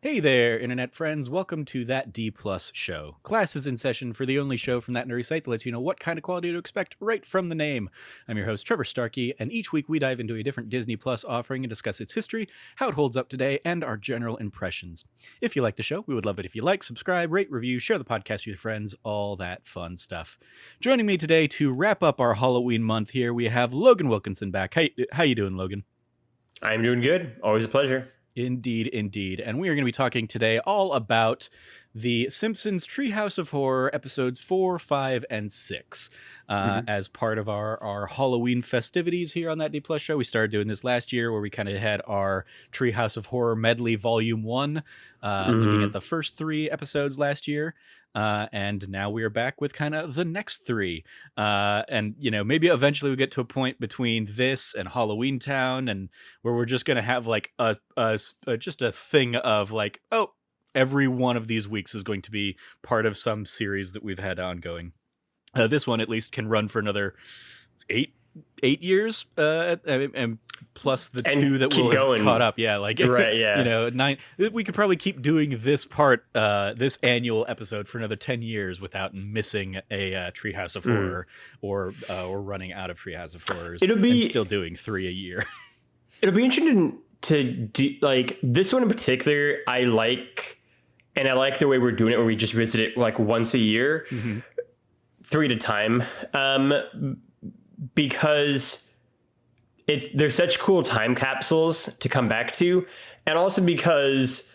Hey there, internet friends. Welcome to That D Plus Show. Class is in session for the only show from that nerdy site that lets you know what kind of quality to expect right from the name. I'm your host, Trevor Starkey, and each week we dive into a different Disney Plus offering and discuss its history, how it holds up today, and our general impressions. If you like the show, we would love it if you like, subscribe, rate, review, share the podcast with your friends, all that fun stuff. Joining me today to wrap up our Halloween month here, we have Logan Wilkinson back. How you doing, Logan? I'm doing good. Always a pleasure. Indeed, indeed. And we are going to be talking today all about the Simpsons Treehouse of Horror episodes 4, 5, and 6. As part of our Halloween festivities here on That D Plus show. We started doing this last year where we kind of had our Treehouse of Horror medley volume 1, looking at the first 3 episodes last year. And now we are back with kind of the next 3. And, you know, maybe eventually we get to a point between this and Halloween Town and where we're just going to have like just a thing of like, oh, every one of these weeks is going to be part of some series that we've had ongoing. This one at least can run for another 8 years, and plus the 2 that will have caught up. Yeah, like right, yeah. You know, 9. We could probably keep doing this part, this annual episode for another 10 years without missing a Treehouse of Horror or running out of Treehouse of Horrors. It'll be and still doing 3 a year. It'll be interesting to do, like this one in particular. I like the way we're doing it, where we just visit it like once a year, 3 at a time. Because they're such cool time capsules to come back to, and also because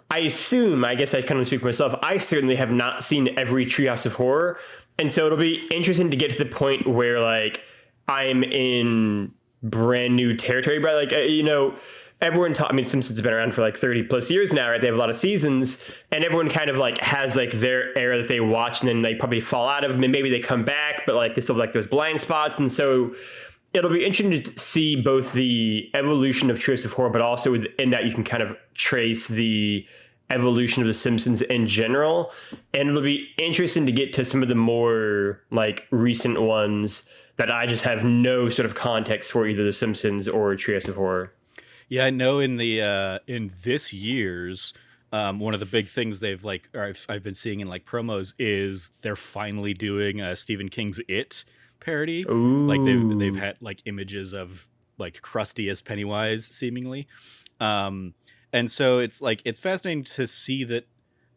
I guess I kind of speak for myself, I certainly have not seen every Treehouse of Horror, and so it'll be interesting to get to the point where like I'm in brand new territory, but like everyone Simpsons has been around for like 30 plus years now, right? They have a lot of seasons, and everyone kind of like has like their era that they watch, and then they probably fall out of them, and maybe they come back, but like they still have like those blind spots. And so it'll be interesting to see both the evolution of Treehouse of Horror, but also within that you can kind of trace the evolution of the Simpsons in general. And it'll be interesting to get to some of the more like recent ones that I just have no sort of context for, either the Simpsons or Treehouse of Horror. Yeah, I know in this year's one of the big things I've been seeing in like promos is they're finally doing Stephen King's It parody. Ooh. Like they've had like images of like Krusty as Pennywise seemingly. And so it's fascinating to see that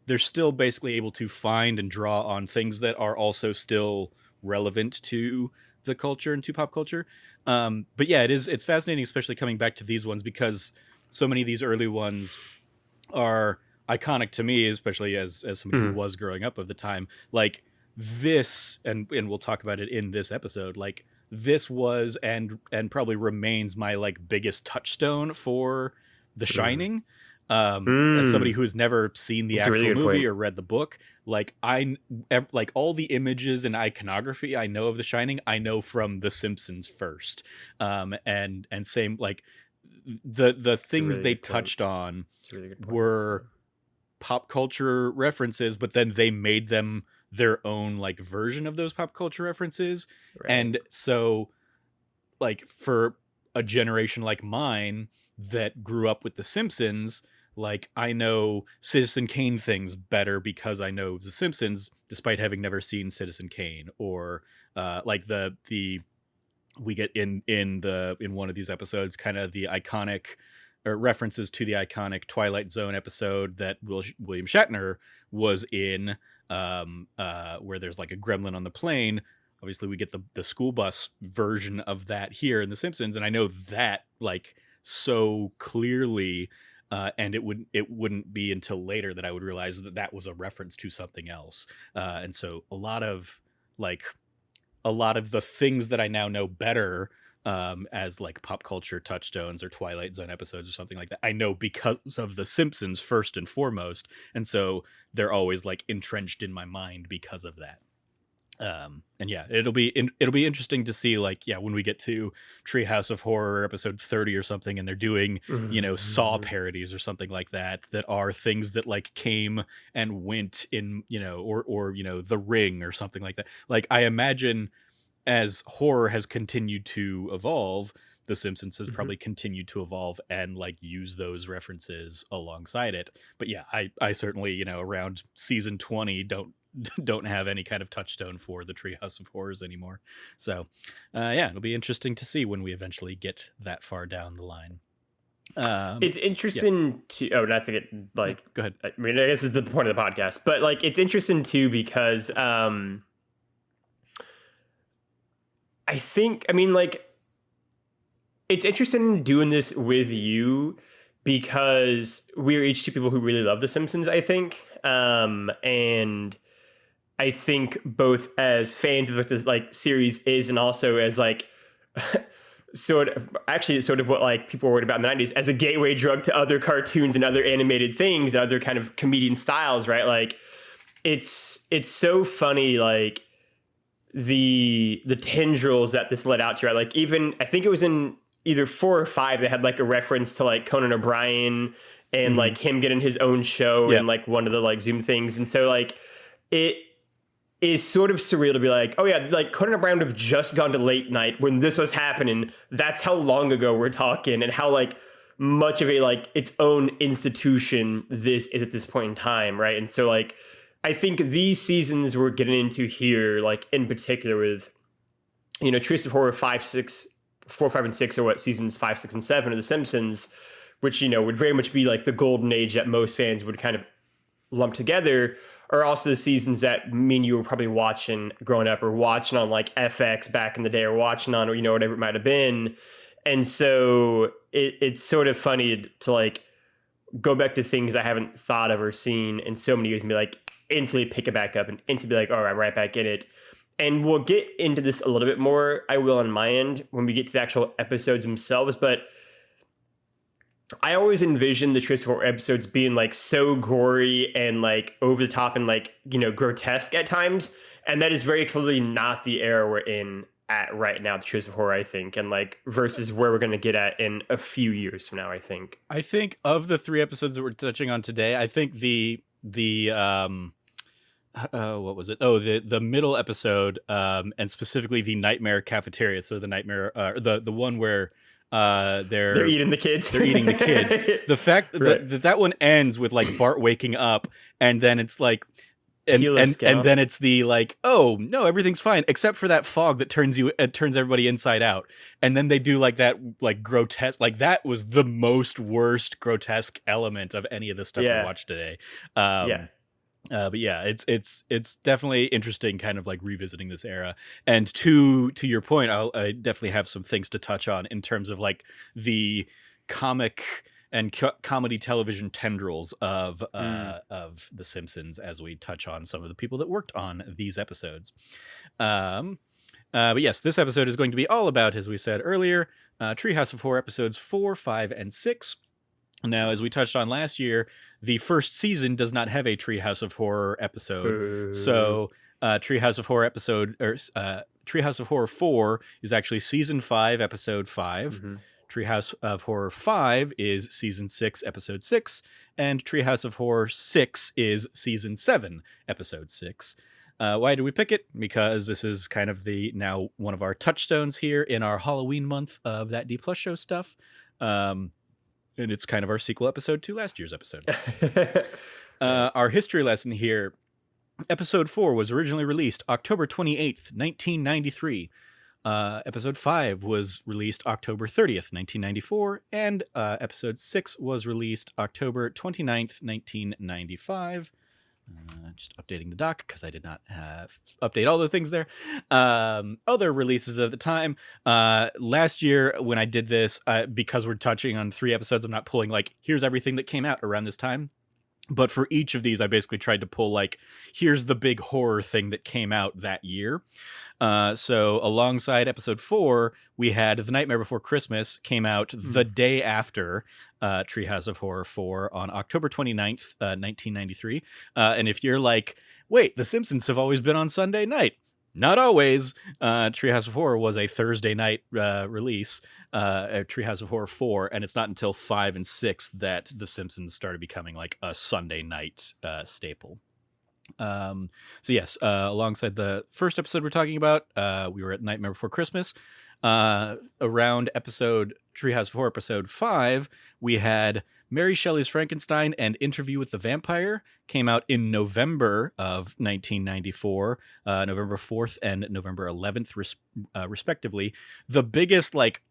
they're still basically able to find and draw on things that are also still relevant to the culture and to pop culture. But yeah, it's fascinating, especially coming back to these ones, because so many of these early ones are iconic to me, especially as somebody who was growing up of the time. Like this, and we'll talk about it in this episode, like this was and probably remains my like biggest touchstone for The Shining. As somebody who has never seen the actual movie or read the book, like all the images and iconography I know of The Shining, I know from The Simpsons first. And same, like the things they touched on were pop culture references, but then they made them their own like version of those pop culture references. Right. And so like for a generation like mine that grew up with The Simpsons, like I know Citizen Kane things better because I know The Simpsons, despite having never seen Citizen Kane. Or like we get in one of these episodes kind of the iconic or references to the iconic Twilight Zone episode that William Shatner was in, where there's like a gremlin on the plane. Obviously we get the school bus version of that here in The Simpsons, and I know that like so clearly. And it wouldn't be until later that I would realize that was a reference to something else. And so a lot of the things that I now know better as like pop culture touchstones or Twilight Zone episodes or something like that, I know because of The Simpsons first and foremost. And so they're always like entrenched in my mind because of that. And yeah, it'll be interesting to see like, yeah, when we get to Treehouse of Horror episode 30 or something, and they're doing, Saw parodies or something like that are things that like came and went in, or The Ring or something like that. Like I imagine as horror has continued to evolve, The Simpsons has probably continued to evolve and like use those references alongside it. But yeah, I certainly, you know, around season 20 don't have any kind of touchstone for the Treehouse of Horrors anymore. So yeah, it'll be interesting to see when we eventually get that far down the line. It's interesting to not to get like go ahead. I mean, I guess it's the point of the podcast, but like it's interesting too because I think, I mean, like it's interesting doing this with you because we are each two people who really love The Simpsons, I think, and I think both as fans of what this like series is, and also as like sort of what like people were worried about in the 90s as a gateway drug to other cartoons and other animated things and other kind of comedian styles, right? Like it's so funny, like the tendrils that this led out to, right? Like even I think it was in either 4 or 5 they had like a reference to like Conan O'Brien and like him getting his own show and like one of the like Zoom things. And so like it is sort of surreal to be like, oh yeah, like Conan O'Brien would have just gone to late night when this was happening. That's how long ago we're talking, and how like much of a like its own institution this is at this point in time, right? And so like I think these seasons we're getting into here, like in particular with, you know, Treehouse of Horror 5, 6, 4, 5, and 6 are what seasons 5, 6, and 7 of The Simpsons, which, you know, would very much be like the golden age that most fans would kind of lump together, are also the seasons that me and you were probably watching growing up, or watching on like FX back in the day, or watching on, or, you know, whatever it might have been. And so it's sort of funny to like go back to things I haven't thought of or seen in so many years and be like, instantly pick it back up and instantly be like, all right, right back in it. And we'll get into this a little bit more, I will on my end, when we get to the actual episodes themselves. But I always envision the Treehouse of Horror episodes being like so gory and like over the top and like, you know, grotesque at times. And that is very clearly not the era we're in at right now, the Treehouse of Horror, I think, and like versus where we're going to get at in a few years from now, I think. I think of the 3 episodes that we're touching on today, I think the what was it? Oh, the middle episode, and specifically the Nightmare Cafeteria. So the nightmare, the one where they're eating the kids. They're eating the kids. The fact that one ends with like Bart waking up, and then it's like, and then it's the like, oh no, everything's fine except for that fog that turns everybody inside out. And then they do like that like grotesque, like that was the most worst grotesque element of any of the stuff we watched today. But yeah, it's definitely interesting, kind of like revisiting this era. And to your point, I definitely have some things to touch on in terms of like the comic and comedy television tendrils of The Simpsons, as we touch on some of the people that worked on these episodes. But yes, this episode is going to be all about, as we said earlier, Treehouse of Horror episodes 4, 5, and 6. Now, as we touched on last year, the first season does not have a Treehouse of Horror episode. So Treehouse of Horror Treehouse of Horror 4 is actually season 5, episode 5. Treehouse of Horror 5 is season 6, episode 6. And Treehouse of Horror 6 is season 7, episode 6. Why do we pick it? Because this is kind of now one of our touchstones here in our Halloween month of That D Plus Show stuff. And it's kind of our sequel episode to last year's episode. Our history lesson here. Episode 4 was originally released October 28th, 1993. Episode 5 was released October 30th, 1994. And episode 6 was released October 29th, 1995. Just updating the doc because I did not update all the things there. Other releases of the time. Last year when I did this, because we're touching on 3 episodes, I'm not pulling like, here's everything that came out around this time. But for each of these, I basically tried to pull like, here's the big horror thing that came out that year. So alongside episode 4, we had The Nightmare Before Christmas came out the day after Treehouse of Horror 4 on October 29th, 1993. And if you're like, wait, The Simpsons have always been on Sunday night. Not always. Treehouse of Horror was a Thursday night release, Treehouse of Horror 4, and it's not until 5 and 6 that The Simpsons started becoming like a Sunday night staple. So yes, alongside the first episode we're talking about, we were at Nightmare Before Christmas. Around Treehouse of Horror episode 5, we had Mary Shelley's Frankenstein and Interview with the Vampire. Came out in November of 1994, November 4th and November 11th, respectively. The biggest like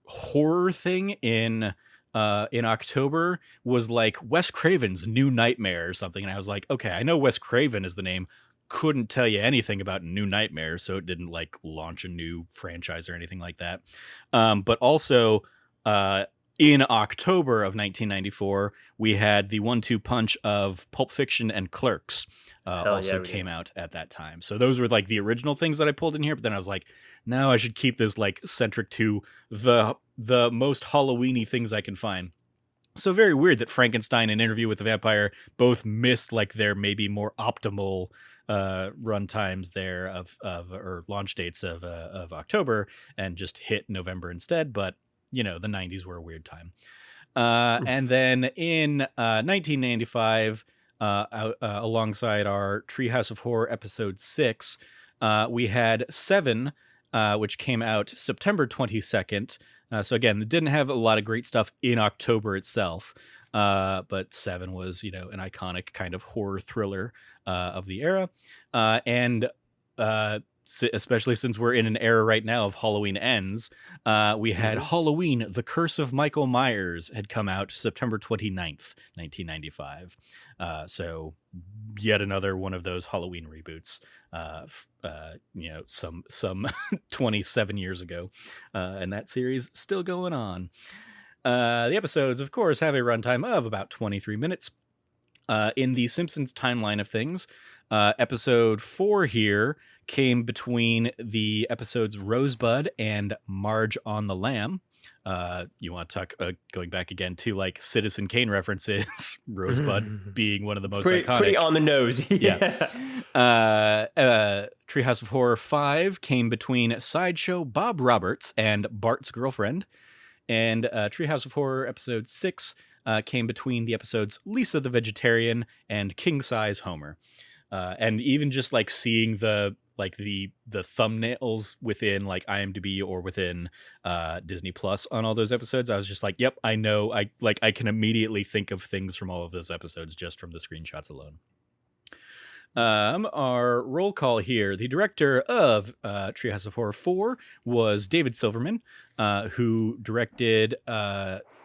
horror thing in October was like Wes Craven's New Nightmare or something, and I was like, okay, I know Wes Craven is the name. Couldn't tell you anything about New Nightmare, so it didn't like launch a new franchise or anything like that. But also, in October of 1994, we had the 1-2 punch of Pulp Fiction and Clerks. Also came out at that time. So those were like the original things that I pulled in here. But then I was like, no, I should keep this like centric to the most Halloween-y things I can find. So very weird that Frankenstein and Interview with the Vampire both missed like their maybe more optimal run times there or launch dates of October and just hit November instead. But you know, the 90s were a weird time. And then in 1995, alongside our Treehouse of Horror episode 6, we had 7, which came out September 22nd. So again, it didn't have a lot of great stuff in October itself, but 7 was, you know, an iconic kind of horror thriller of the era. And especially since we're in an era right now of Halloween Ends, we had Halloween, The Curse of Michael Myers had come out September 29th, 1995. So yet another one of those Halloween reboots, you know, some 27 years ago, and that series still going on. The episodes, of course, have a runtime of about 23 minutes. In the Simpsons timeline of things, episode 4 here came between the episodes Rosebud and Marge on the Lamb. You want to talk going back again to like Citizen Kane references, Rosebud being one of the most iconic. Pretty on the nose. Yeah. Treehouse of Horror 5 came between Sideshow Bob Roberts and Bart's Girlfriend. And Treehouse of Horror episode 6 came between the episodes Lisa the Vegetarian and King Size Homer. And even just like seeing the thumbnails within like IMDb or within Disney Plus on all those episodes, I was just like, yep, I know. I can immediately think of things from all of those episodes just from the screenshots alone. Our roll call here. The director of Treehouse of Horror 4 was David Silverman, who directed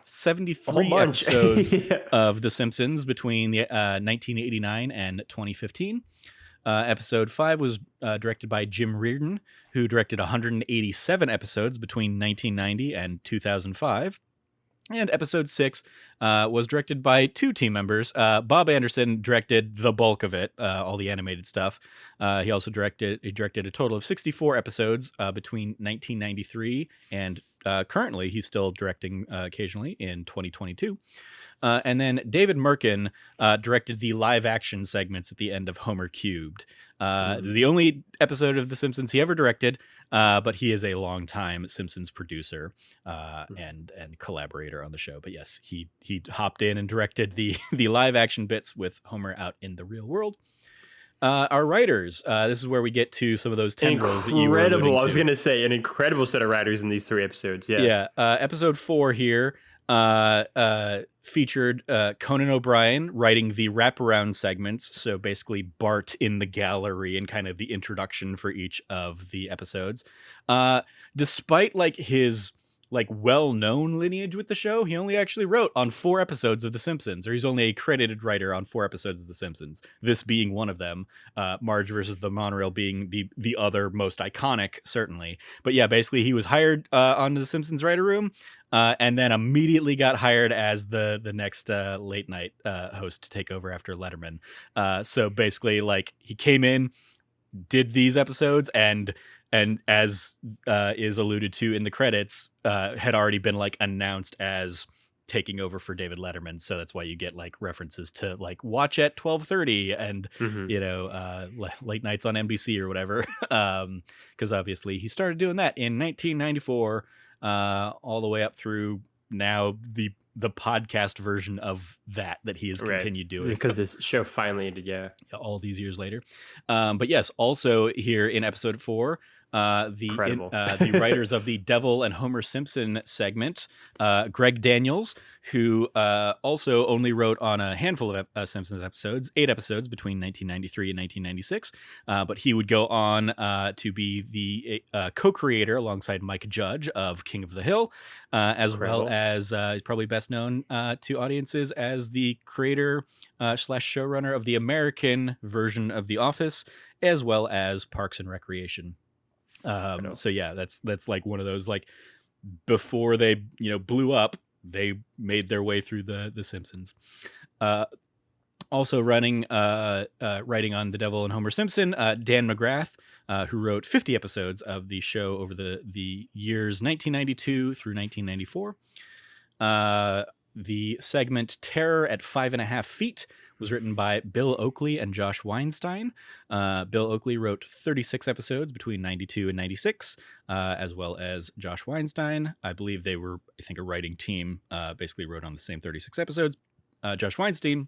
73 episodes of The Simpsons between 1989 and 2015. Episode 5 was directed by Jim Reardon, who directed 187 episodes between 1990 and 2005. And episode 6 was directed by 2 team members. Bob Anderson directed the bulk of it, all the animated stuff. He also directed a total of 64 episodes between 1993 and currently he's still directing occasionally in 2022. And then David Merkin directed the live action segments at the end of Homer Cubed. The only episode of The Simpsons he ever directed, but he is a longtime Simpsons producer and collaborator on the show. But yes, he hopped in and directed the live action bits with Homer out in the real world. Our writers, this is where we get to some of those tendrils that you were alluding to. I was going to say an incredible set of writers in these 3 episodes. Yeah. Episode 4 here featured Conan O'Brien writing the wraparound segments. So basically Bart in the gallery and kind of the introduction for each of the episodes. Despite like his like well-known lineage with the show, he only actually wrote on 4 episodes of The Simpsons, or he's only a credited writer on 4 episodes of The Simpsons, this being one of them, Marge versus the Monorail being the other most iconic, certainly. But yeah, basically he was hired onto The Simpsons writer room, and then immediately got hired as the next late night host to take over after Letterman. So basically, like, he came in, did these episodes, and as is alluded to in the credits, had already been like announced as taking over for David Letterman. So that's why you get like references to like watch at 12:30 and you know late nights on NBC or whatever, because obviously he started doing that in 1994 all the way up through now the podcast version of that he has continued doing, because this show finally ended all these years later. But yes, also here in episode 4, Incredible. The writers of the Devil and Homer Simpson segment, Greg Daniels, who also only wrote on a handful of Simpsons episodes, 8 episodes between 1993 and 1996. But he would go on to be the co-creator alongside Mike Judge of King of the Hill, as well as he's probably best known to audiences as the creator slash showrunner of the American version of The Office, as well as Parks and Recreation. So yeah, that's like one of those, like, before they blew up, they made their way through the Simpsons. Also writing on The Devil and Homer Simpson, Dan McGrath, who wrote 50 episodes of the show over the years 1992 through 1994. The segment Terror at 5.5 Feet was written by Bill Oakley and Josh Weinstein. Bill Oakley wrote 36 episodes between 92 and 96, as well as Josh Weinstein. I believe they were, a writing team, basically wrote on the same 36 episodes. Josh Weinstein,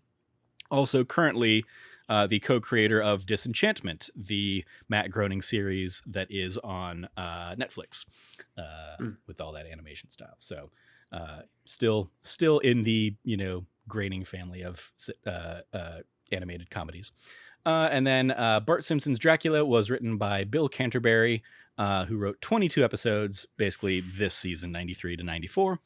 also currently the co-creator of Disenchantment, the Matt Groening series that is on Netflix, with all that animation style. So still in the Groening family of animated comedies. And then Bart Simpson's Dracula was written by Bill Canterbury, who wrote 22 episodes, basically this season, 93 to 94.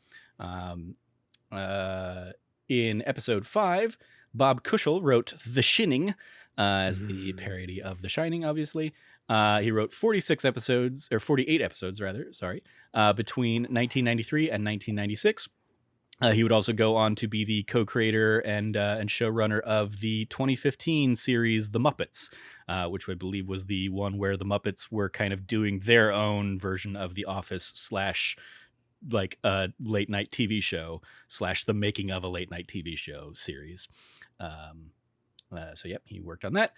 In episode 5, Bob Cushel wrote The Shining, as the parody of The Shining, obviously. He wrote 48 episodes, between 1993 and 1996. He would also go on to be the co-creator and showrunner of the 2015 series The Muppets, which I believe was the one where the Muppets were kind of doing their own version of The Office slash like a late night TV show slash the making of a late night TV show series. So yep, he worked on that.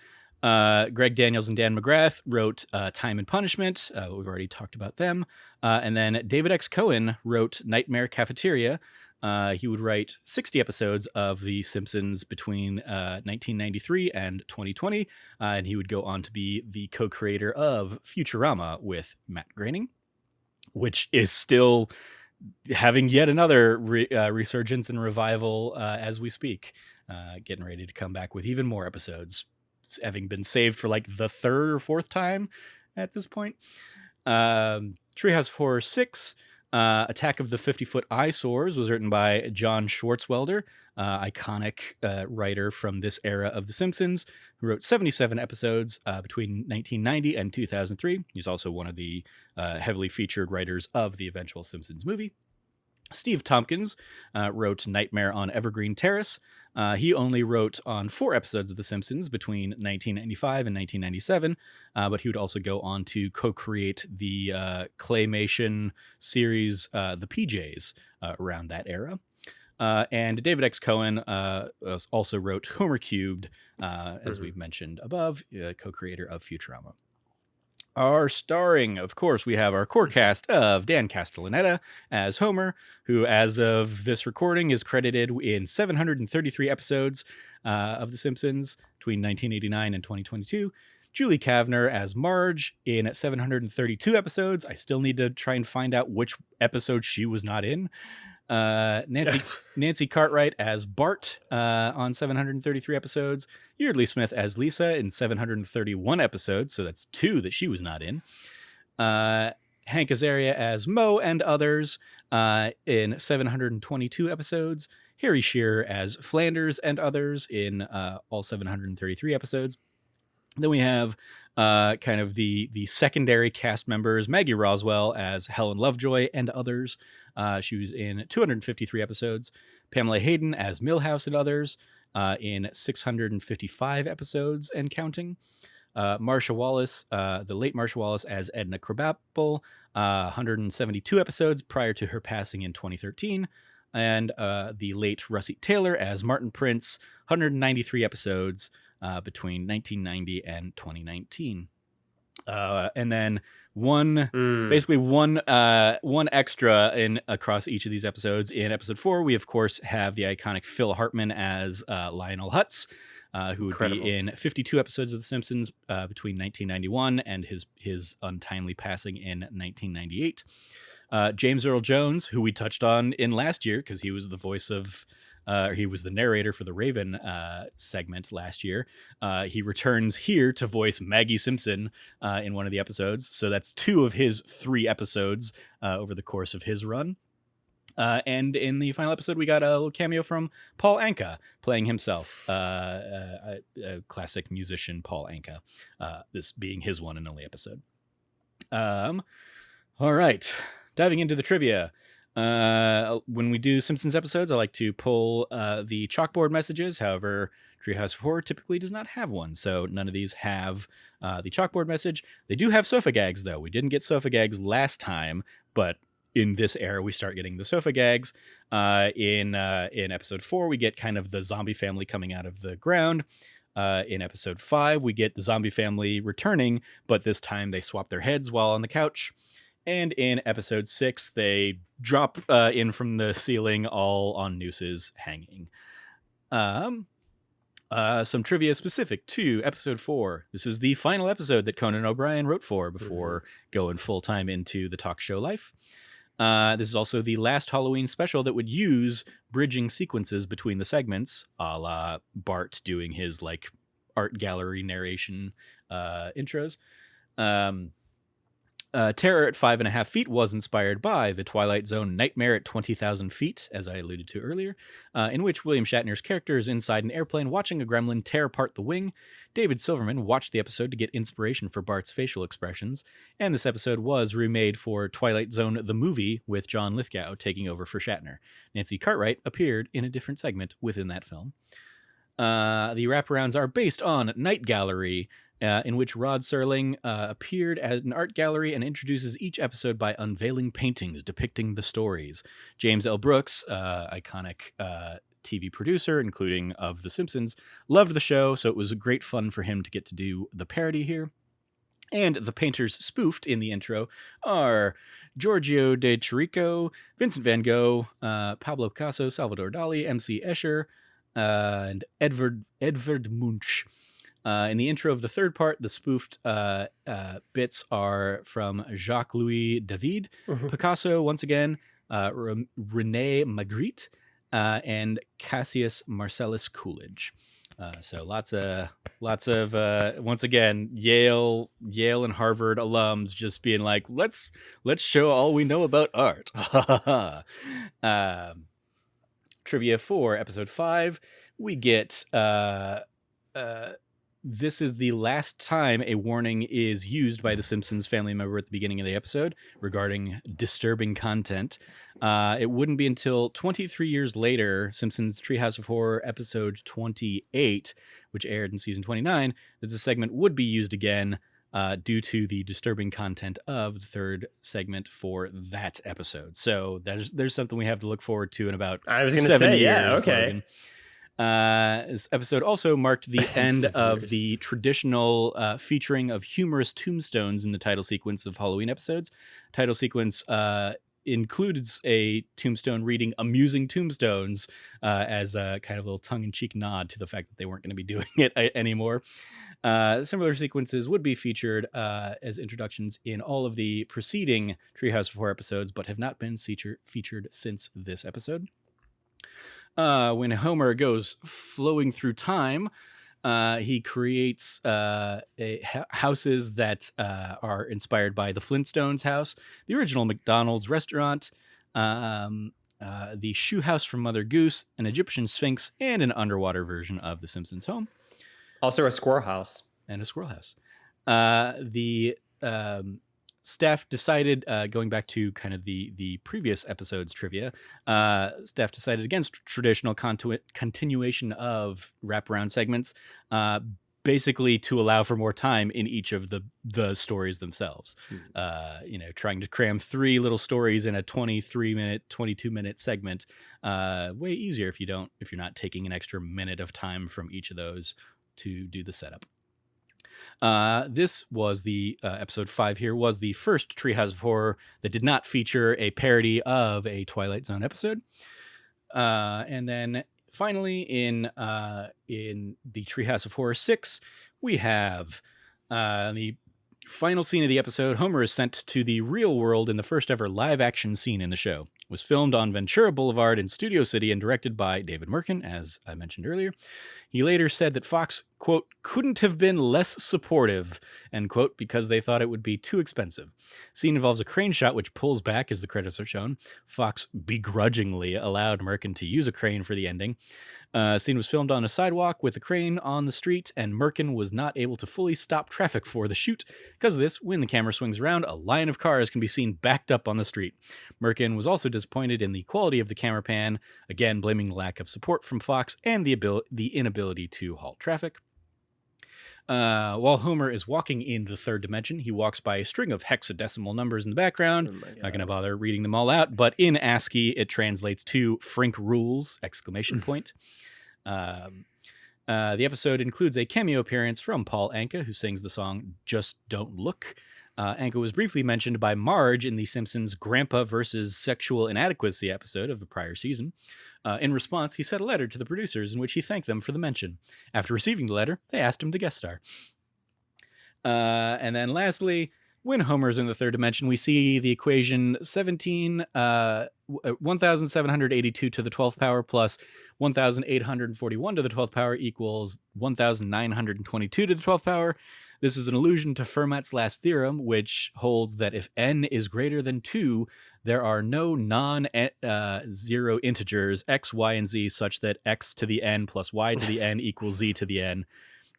Greg Daniels and Dan McGrath wrote Time and Punishment. We've already talked about them. And then David X. Cohen wrote Nightmare Cafeteria. He would write 60 episodes of The Simpsons between 1993 and 2020. And he would go on to be the co-creator of Futurama with Matt Groening, which is still having yet another resurgence and revival as we speak. Getting ready to come back with even more episodes, having been saved for like the 3rd or 4th time at this point. Treehouse of Horror 6, Attack of the 50-Foot Eyesores, was written by John Swartzwelder, iconic writer from this era of The Simpsons, who wrote 77 episodes between 1990 and 2003. He's also one of the heavily featured writers of the eventual Simpsons movie. Steve Tompkins wrote Nightmare on Evergreen Terrace. He only wrote on 4 episodes of The Simpsons between 1995 and 1997, but he would also go on to co-create the claymation series The PJs around that era. And David X. Cohen also wrote Homer Cubed, as we've mentioned above, co-creator of Futurama. Our starring, of course, we have our core cast of Dan Castellaneta as Homer, who, as of this recording, is credited in 733 episodes of The Simpsons between 1989 and 2022. Julie Kavner as Marge in 732 episodes. I still need to try and find out which episode she was not in. Nancy Cartwright as Bart on 733 episodes. Yeardley Smith as Lisa in 731 episodes, so that's 2 that she was not in. Hank Azaria as Moe and others in 722 episodes. Harry Shearer as Flanders and others in all 733 episodes. Then we have kind of the secondary cast members, Maggie Roswell as Helen Lovejoy and others. She was in 253 episodes. Pamela Hayden as Milhouse and others in 655 episodes and counting. Marsha Wallace, the late Marsha Wallace as Edna Krabappel, 172 episodes prior to her passing in 2013. And the late Russie Taylor as Martin Prince, 193 episodes between 1990 and 2019. And then one extra in across each of these episodes. In episode 4, we of course have the iconic Phil Hartman as Lionel Hutz. who would Incredible. be in 52 episodes of The Simpsons between 1991 and his untimely passing in 1998. James Earl Jones, who we touched on in last year because he was the voice of, he was the narrator for the Raven segment last year. He returns here to voice Maggie Simpson in one of the episodes. So that's 2 of his 3 episodes over the course of his run. And in the final episode, we got a little cameo from Paul Anka playing himself, a classic musician, Paul Anka, this being his one and only episode. All right. Diving into the trivia. When we do Simpsons episodes, I like to pull the chalkboard messages. However, Treehouse of Horror typically does not have one, so none of these have the chalkboard message. They do have sofa gags, though. We didn't get sofa gags last time, but in this era, we start getting the sofa gags. In episode 4, we get kind of the zombie family coming out of the ground. In episode 5, we get the zombie family returning, but this time they swap their heads while on the couch. And in episode 6, they drop in from the ceiling, all on nooses hanging. Some trivia specific to episode 4. This is the final episode that Conan O'Brien wrote for before going full-time into the talk show life. This is also the last Halloween special that would use bridging sequences between the segments, a la Bart doing his like art gallery narration intros. Terror at 5.5 feet was inspired by the Twilight Zone Nightmare at 20,000 feet, as I alluded to earlier, in which William Shatner's character is inside an airplane watching a gremlin tear apart the wing. David Silverman watched the episode to get inspiration for Bart's facial expressions, and this episode was remade for Twilight Zone the movie with John Lithgow taking over for Shatner. Nancy Cartwright appeared in a different segment within that film. The wraparounds are based on Night Gallery, in which Rod Serling appeared at an art gallery and introduces each episode by unveiling paintings depicting the stories. James L. Brooks, iconic TV producer, including of The Simpsons, loved the show, so it was great fun for him to get to do the parody here. And the painters spoofed in the intro are Giorgio de Chirico, Vincent van Gogh, Pablo Picasso, Salvador Dali, M.C. Escher, and Edvard Munch. In the intro of the third part, the spoofed bits are from Jacques-Louis David, Picasso, once again, René Magritte, and Cassius Marcellus Coolidge. So lots of once again Yale and Harvard alums just being like, let's show all we know about art. Trivia for episode 5, we get this is the last time a warning is used by the Simpsons family member at the beginning of the episode regarding disturbing content. It wouldn't be until 23 years later, Simpsons Treehouse of Horror episode 28, which aired in season 29, that the segment would be used again due to the disturbing content of the third segment for that episode. So there's something we have to look forward to in about 7 years. Yeah, okay. Logan. This episode also marked the end of the traditional featuring of humorous tombstones in the title sequence of Halloween episodes. Title sequence includes a tombstone reading "Amusing Tombstones" as a kind of little tongue-in-cheek nod to the fact that they weren't going to be doing it anymore. Similar sequences would be featured as introductions in all of the preceding Treehouse of Horror episodes, but have not been featured since this episode. When Homer goes flowing through time, he creates houses that are inspired by the Flintstones house, the original McDonald's restaurant, the shoe house from Mother Goose, an Egyptian sphinx, and an underwater version of the Simpsons home. Also a squirrel house. And a squirrel house. The staff decided, going back to kind of the previous episode's trivia, staff decided against traditional continuation of wraparound segments, basically to allow for more time in each of the stories themselves. Trying to cram 3 little stories in a 23-minute, 22-minute segment, way easier if you're not taking an extra minute of time from each of those to do the setup. This was the episode 5 here was the first Treehouse of Horror that did not feature a parody of a Twilight Zone episode. And then finally, in the Treehouse of Horror 6, we have the final scene of the episode. Homer is sent to the real world in the first ever live action scene in the show. It was filmed on Ventura Boulevard in Studio City and directed by David Merkin, as I mentioned earlier. He later said that Fox, quote, couldn't have been less supportive, end quote, because they thought it would be too expensive. Scene involves a crane shot which pulls back as the credits are shown. Fox begrudgingly allowed Merkin to use a crane for the ending. Scene was filmed on a sidewalk with a crane on the street, and Merkin was not able to fully stop traffic for the shoot. Because of this, when the camera swings around, a line of cars can be seen backed up on the street. Merkin was also disappointed in the quality of the camera pan, again blaming the lack of support from Fox and the inability to halt traffic. While Homer is walking in the third dimension, he walks by a string of hexadecimal numbers in the background. Not going to bother reading them all out, but in ASCII, it translates to Frink rules! Exclamation point. The episode includes a cameo appearance from Paul Anka, who sings the song Just Don't Look. Anka was briefly mentioned by Marge in the Simpsons Grandpa versus Sexual Inadequacy episode of the prior season. In response, he sent a letter to the producers in which he thanked them for the mention. After receiving the letter, they asked him to guest star. And then lastly, when Homer's in the third dimension, we see the equation 1782 to the 12th power plus 1841 to the 12th power equals 1922 to the 12th power. This is an allusion to Fermat's last theorem, which holds that if n is greater than 2, there are no non-zero integers x, y, and z such that x to the n plus y to the n equals z to the n.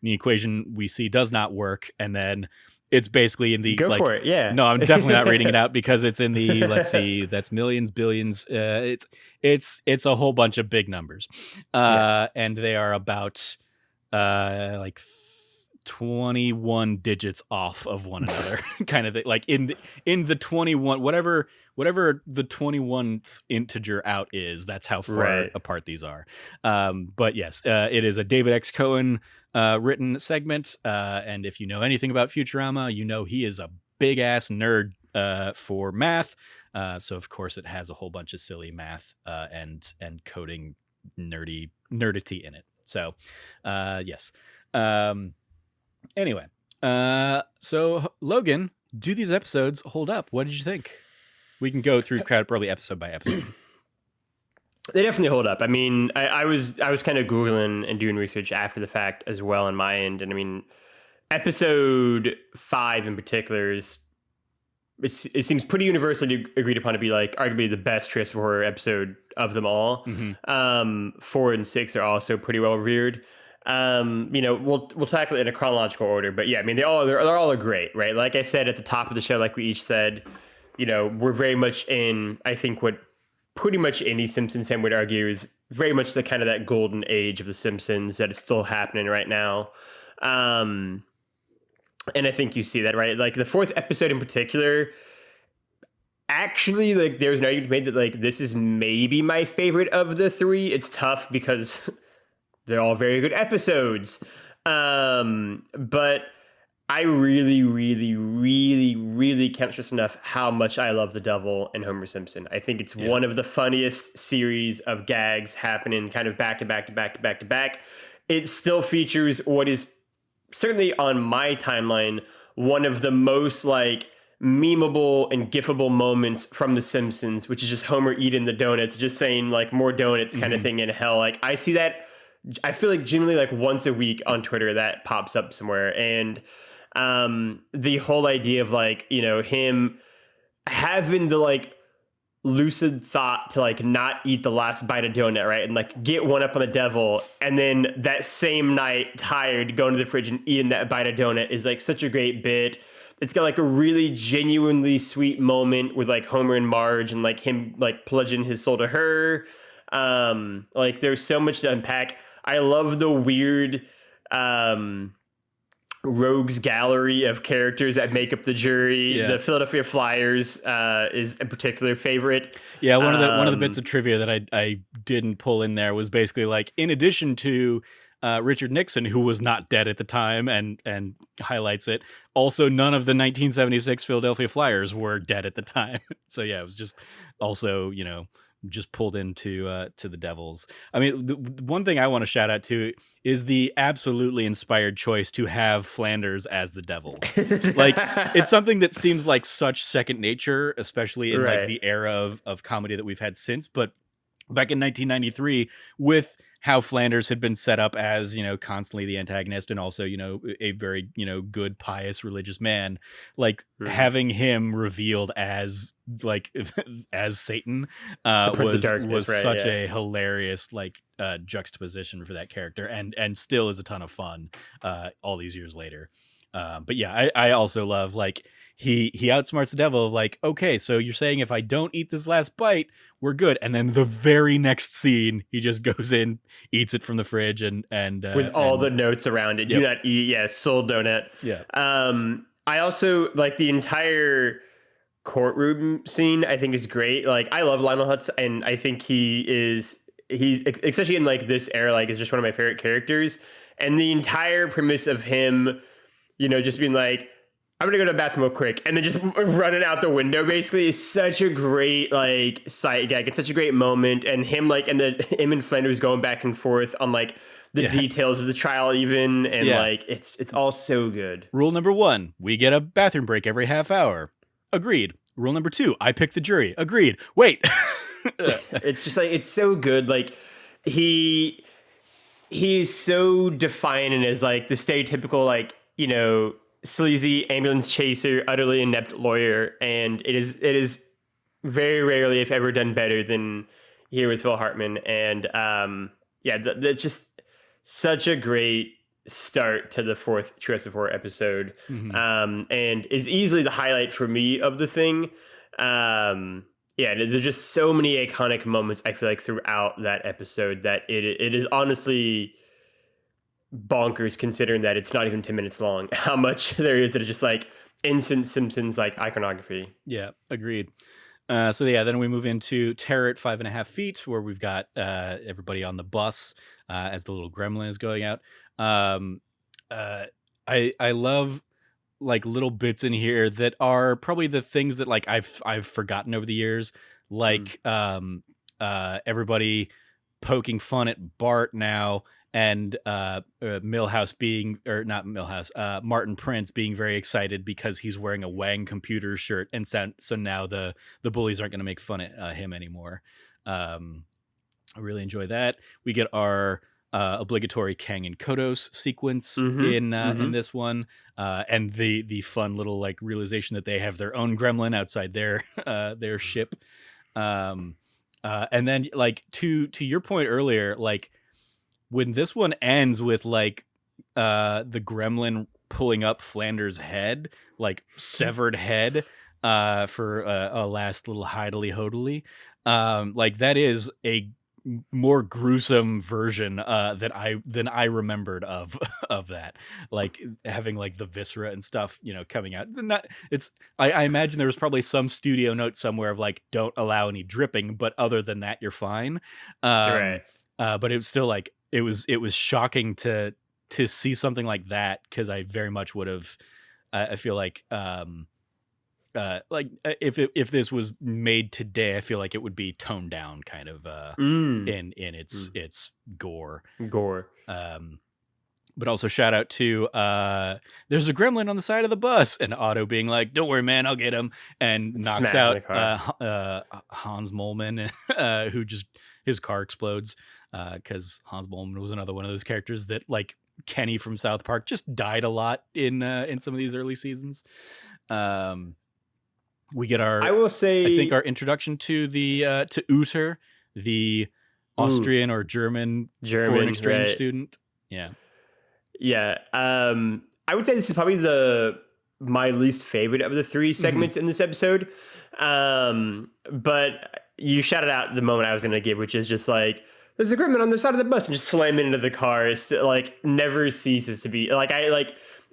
The equation we see does not work, and then it's basically in the... Go for it, yeah. No, I'm definitely not reading it out because it's in the, let's see, that's millions, billions. It's a whole bunch of big numbers. And they are about like 21 digits off of one another, kind of like in the 21, whatever the 21th integer out is, that's how far apart these are. But yes, it is a David X. Cohen written segment, and if you know anything about Futurama, you know he is a big ass nerd for math. So of course it has a whole bunch of silly math and coding nerdity in it. So yes. Anyway, so Logan, do these episodes hold up? What did you think? We can go through probably episode by episode. They definitely hold up. I mean, I was kind of Googling and doing research after the fact as well on my end. And I mean, episode 5 in particular it seems pretty universally agreed upon to be like arguably the best Treehouse of Horror episode of them all. 4 and 6 are also pretty well revered. We'll tackle it in a chronological order, but yeah, I mean, they're all great, right? Like I said at the top of the show, like we each said, we're very much in, I think what pretty much any Simpsons fan would argue is very much the kind of that golden age of the Simpsons that is still happening right now. And I think you see that, right? Like the 4th episode in particular, actually, like there's an argument made that like this is maybe my favorite of the 3. It's tough because they're all very good episodes. But I really, really, really, really can't stress enough how much I love The Devil and Homer Simpson. I think it's one of the funniest series of gags happening kind of back to back to back to back to back. It still features what is certainly on my timeline one of the most like memeable and gifable moments from The Simpsons, which is just Homer eating the donuts, just saying like more donuts kind of thing in hell. Like I see that, I feel like generally like once a week on Twitter that pops up somewhere. And the whole idea of like, him having the like lucid thought to like not eat the last bite of donut, right? And like get one up on the devil. And then that same night, tired, going to the fridge and eating that bite of donut is like such a great bit. It's got like a really genuinely sweet moment with like Homer and Marge and like him like pledging his soul to her. Like there's so much to unpack. I love the weird rogues gallery of characters that make up the jury. The Philadelphia Flyers is a particular favorite. Yeah, one of the bits of trivia that I didn't pull in there was basically like, in addition to Richard Nixon, who was not dead at the time, and highlights it, also none of the 1976 Philadelphia Flyers were dead at the time. So yeah, it was just also just pulled into to the Devils. I mean, the one thing I want to shout out to is the absolutely inspired choice to have Flanders as the devil. Like, it's something that seems like such second nature, especially in like Right. the era of comedy that we've had since. But back in 1993, with how Flanders had been set up as, constantly the antagonist and also, a very, good, pious, religious man, like having him revealed as like as Satan The Prince of was Darkness, right, such yeah. a hilarious like juxtaposition for that character, and still is a ton of fun all these years later. But yeah, I also love like he outsmarts the devil of like, okay, so you're saying if I don't eat this last bite, we're good. And then the very next scene, he just goes in, eats it from the fridge, and With all the notes around it. Do not eat, soul donut. Yeah. I also like the entire courtroom scene. I think is great. Like, I love Lionel Hutz, and I think he's especially in like this era, like, is just one of my favorite characters. And the entire premise of him, just being like, I'm gonna go to the bathroom real quick, and then just running out the window basically is such a great like sight gag. It's such a great moment, and him and Flanders going back and forth on like the details of the trial even, and like it's all so good. Rule number 1: we get a bathroom break every half hour. Agreed. Rule number 2: I pick the jury. Agreed. Wait. It's just like, it's so good. Like, he's so defiant and is like the stereotypical like sleazy ambulance chaser, utterly inept lawyer, and it is very rarely, if ever, done better than here with Phil Hartman. And that's just such a great start to the 4th Treehouse of Horror episode, and is easily the highlight for me of the thing. There's just so many iconic moments, I feel like, throughout that episode that it is honestly bonkers, considering that it's not even 10 minutes long, how much there is that is just like instant Simpsons like iconography. Yeah, agreed. Then we move into Terror at 5.5 Feet, where we've got everybody on the bus as the little gremlin is going out. I love like little bits in here that are probably the things that like I've forgotten over the years, like everybody poking fun at Bart now, and Milhouse being, or not Milhouse, Martin Prince being very excited because he's wearing a Wang Computer shirt, and so now the bullies aren't going to make fun at him anymore. I really enjoy that. We get our obligatory Kang and Kodos sequence in this one, and the fun little like realization that they have their own gremlin outside their ship. And then like to your point earlier, like when this one ends with like the gremlin pulling up Flanders' head, like severed head, for a last little hidely hodily, like that is a more gruesome version than I remembered of that, like having like the viscera and stuff coming out. I imagine there was probably some studio note somewhere of like, don't allow any dripping, but other than that you're fine. Right. But it was still like it was shocking to see something like that, because I very much would have I feel like if this was made today, I feel like it would be toned down kind of in its gore. But also shout out to there's a gremlin on the side of the bus, and Otto being like, don't worry man, I'll get him, and knocks out Hans Moleman, who just, his car explodes, because Hans Moleman was another one of those characters that like Kenny from South Park just died a lot in some of these early seasons. We get our, I think, our introduction to the to Uter, the Austrian or German foreign exchange student. Yeah. I would say this is probably my least favorite of the 3 segments in this episode. But you shouted out the moment I was going to give, which is just like, there's a gremlin on the side of the bus, and just slamming into the car is like never ceases to be like,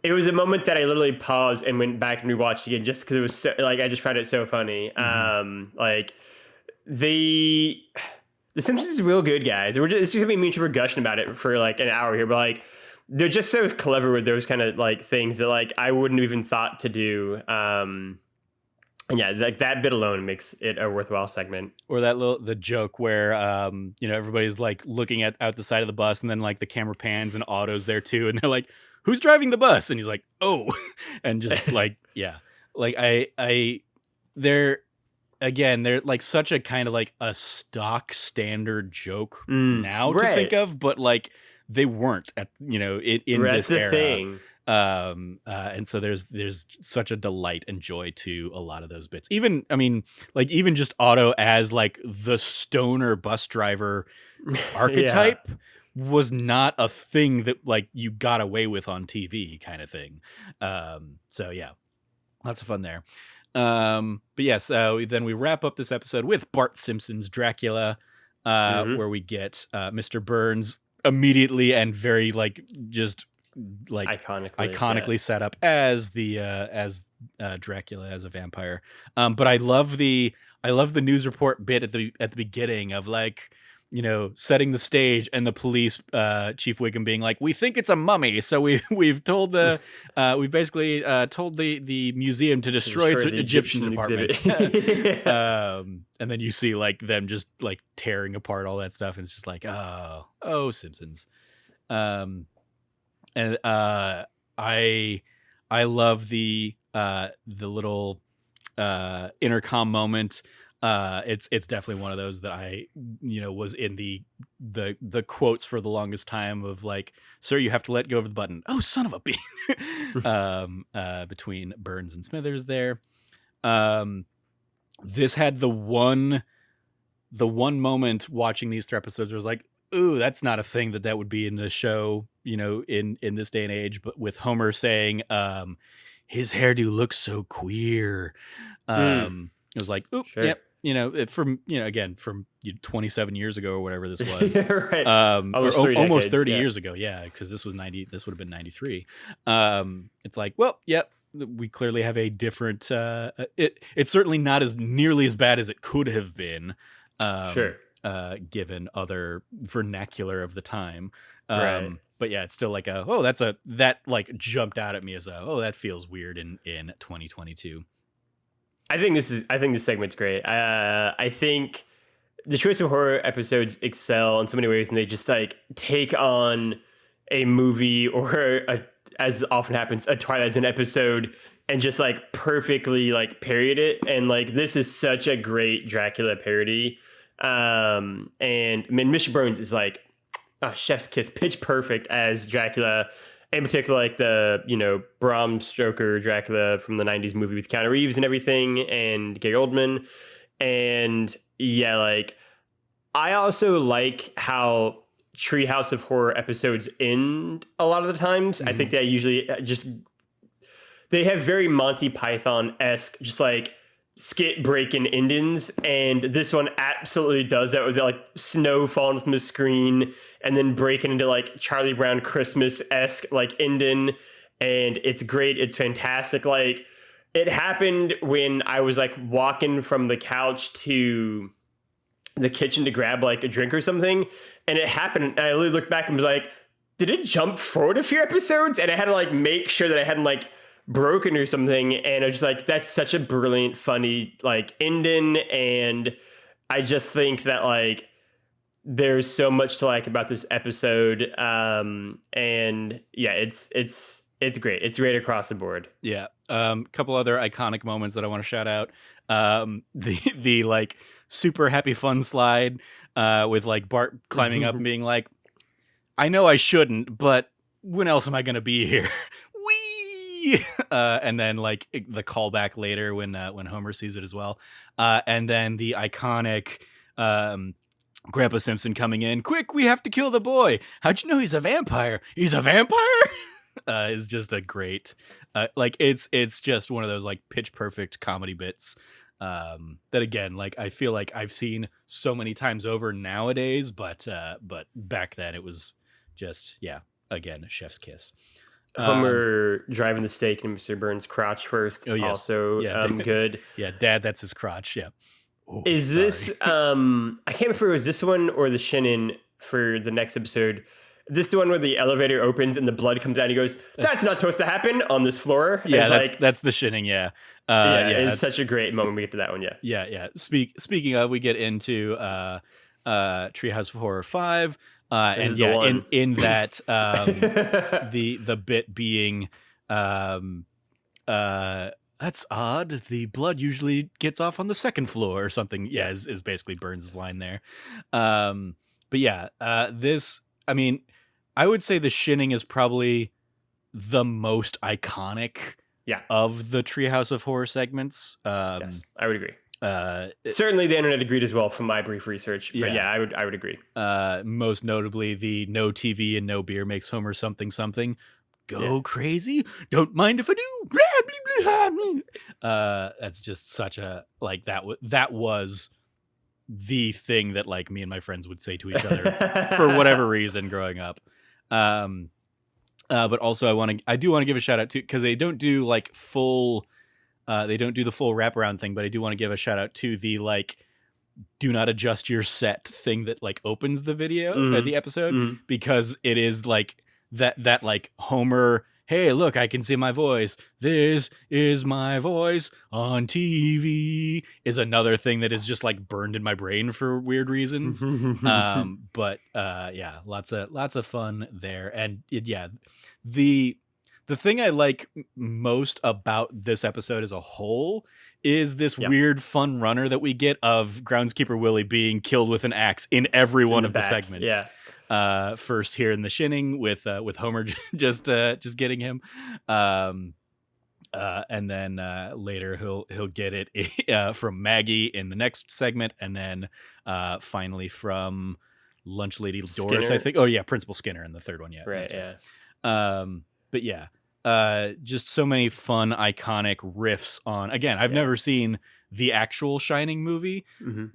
it was a moment that I literally paused and went back and rewatched again, just because it was so, like, I just found it so funny. Like the Simpsons is real good, guys. It's just gonna be me and Trevor gushing about it for like an hour here, but like they're just so clever with those kind of like things that like I wouldn't have even thought to do. And yeah, like that bit alone makes it a worthwhile segment. Or the joke where everybody's like looking out the side of the bus, and then like the camera pans and Otto's there too, and they're like, "Who's driving the bus?" And he's like, "Oh," and just like like they're again, they're like such a kind of like a stock standard joke now to think of, but like they weren't at in That's this the era. thing. And so there's such a delight and joy to a lot of those bits. Even even just Otto as like the stoner bus driver archetype was not a thing that like you got away with on TV kind of thing. So yeah, lots of fun there. But yes, then we wrap up this episode with Bart Simpson's Dracula, where we get Mr. Burns immediately and very like just like iconically set up as the Dracula as a vampire. But I love the news report bit at the beginning of like, setting the stage, and the police, Chief Wiggum being like, "We think it's a mummy, so we've told we've basically told the museum to destroy its Egyptian department." And then you see like them just like tearing apart all that stuff, and it's just like, oh, Simpsons. And I love the little intercom moment. It's definitely one of those that I was in the quotes for the longest time of like, "Sir, you have to let go of the button." Oh, son of a bee. Between Burns and Smithers there. This had the one moment watching these 3 episodes where I was like, ooh, that's not a thing that would be in the show, in this day and age. But with Homer saying, his hairdo looks so queer. It was like, oop, sure. Yep. From, again, from 27 years ago or whatever this was. Yeah, right. Almost 30 years ago. Yeah. Because this would have been 93. It's like, well, yep. We clearly have a different, it's certainly not as nearly as bad as it could have been. Sure. Given other vernacular of the time. Right. But yeah, it's still like that like jumped out at me as that feels weird in 2022. I think this segment's great. I think the Choice of Horror episodes excel in so many ways, and they just like take on a movie or as often happens, a Twilight Zone episode, and just like perfectly like parodied it. And like, this is such a great Dracula parody. And Mr. Burns is like chef's kiss, pitch perfect as Dracula, in particular like the Bram Stoker Dracula from the 90s movie with Keanu Reeves and everything, and Gary Oldman. And yeah, like I also like how Treehouse of Horror episodes end a lot of the times. I think they usually they have very Monty Python-esque just like skit breaking endings, and this one absolutely does that with like snow falling from the screen and then breaking into like Charlie Brown Christmas-esque like ending, and it's great. It's fantastic. Like, it happened when I was like walking from the couch to the kitchen to grab like a drink or something, and it happened, and I literally looked back and was like, did it jump forward a few episodes? And I had to like make sure that I hadn't like broken or something, and I was just like, that's such a brilliant, funny like ending. And I just think that like there's so much to like about this episode, and yeah, it's great. It's great across the board. Yeah. Couple other iconic moments that I want to shout out. The like super happy fun slide with like Bart climbing up and being like, I know I shouldn't, but when else am I gonna be here? And then like the callback later when Homer sees it as well, and then the iconic Grandpa Simpson coming in, quick, we have to kill the boy. How'd you know he's a vampire? He's a vampire. Is just a great like it's just one of those like pitch perfect comedy bits that again, like I feel like I've seen so many times over nowadays, but back then it was just again, a chef's kiss. Homer driving the stake in Mr. Burns' crotch first. Oh, yes. Also good. Yeah, Dad, that's his crotch. Yeah. Oh, is sorry. This I can't remember if it was this one or the Shannon for the next episode. This the one where the elevator opens and the blood comes out. And he goes, "That's not supposed to happen on this floor." Yeah, it's that's the shinning. Yeah, it's such a great moment. We get to that one. Yeah, yeah. Speaking of, we get into Treehouse of Horror 5, and yeah, in that the bit being that's odd. The blood usually gets off on the second floor or something. Yeah, is basically Burns' line there. But yeah, this. I mean, I would say the shinning is probably the most iconic of the Treehouse of Horror segments. Yes, I would agree. Certainly the internet agreed as well from my brief research. But yeah, I would agree. Most notably, the no TV and no beer makes Homer something something. Go crazy. Don't mind if I do. Blah, blah, blah, blah. That's just such a that was the thing that like me and my friends would say to each other for whatever reason growing up. But also I do want to give a shout out to, because they don't do like full they don't do the full wraparound thing, but I do want to give a shout out to the like do not adjust your set thing that like opens the video the episode, because it is like that like Homer, hey, look, I can see my voice. This is my voice on TV is another thing that is just like burned in my brain for weird reasons. But yeah, lots of fun there. And the thing I like most about this episode as a whole is this weird fun runner that we get of Groundskeeper Willie being killed with an axe in every one of the segments. Yeah. First here in the shinning with Homer just getting him, and then later he'll get it from Maggie in the next segment, and then finally from Lunch Lady Doris, Skinner. I think. Oh yeah, Principal Skinner in the third one. Yeah, right. Yeah. But yeah, just so many fun iconic riffs on. Again, I've never seen the actual Shining movie,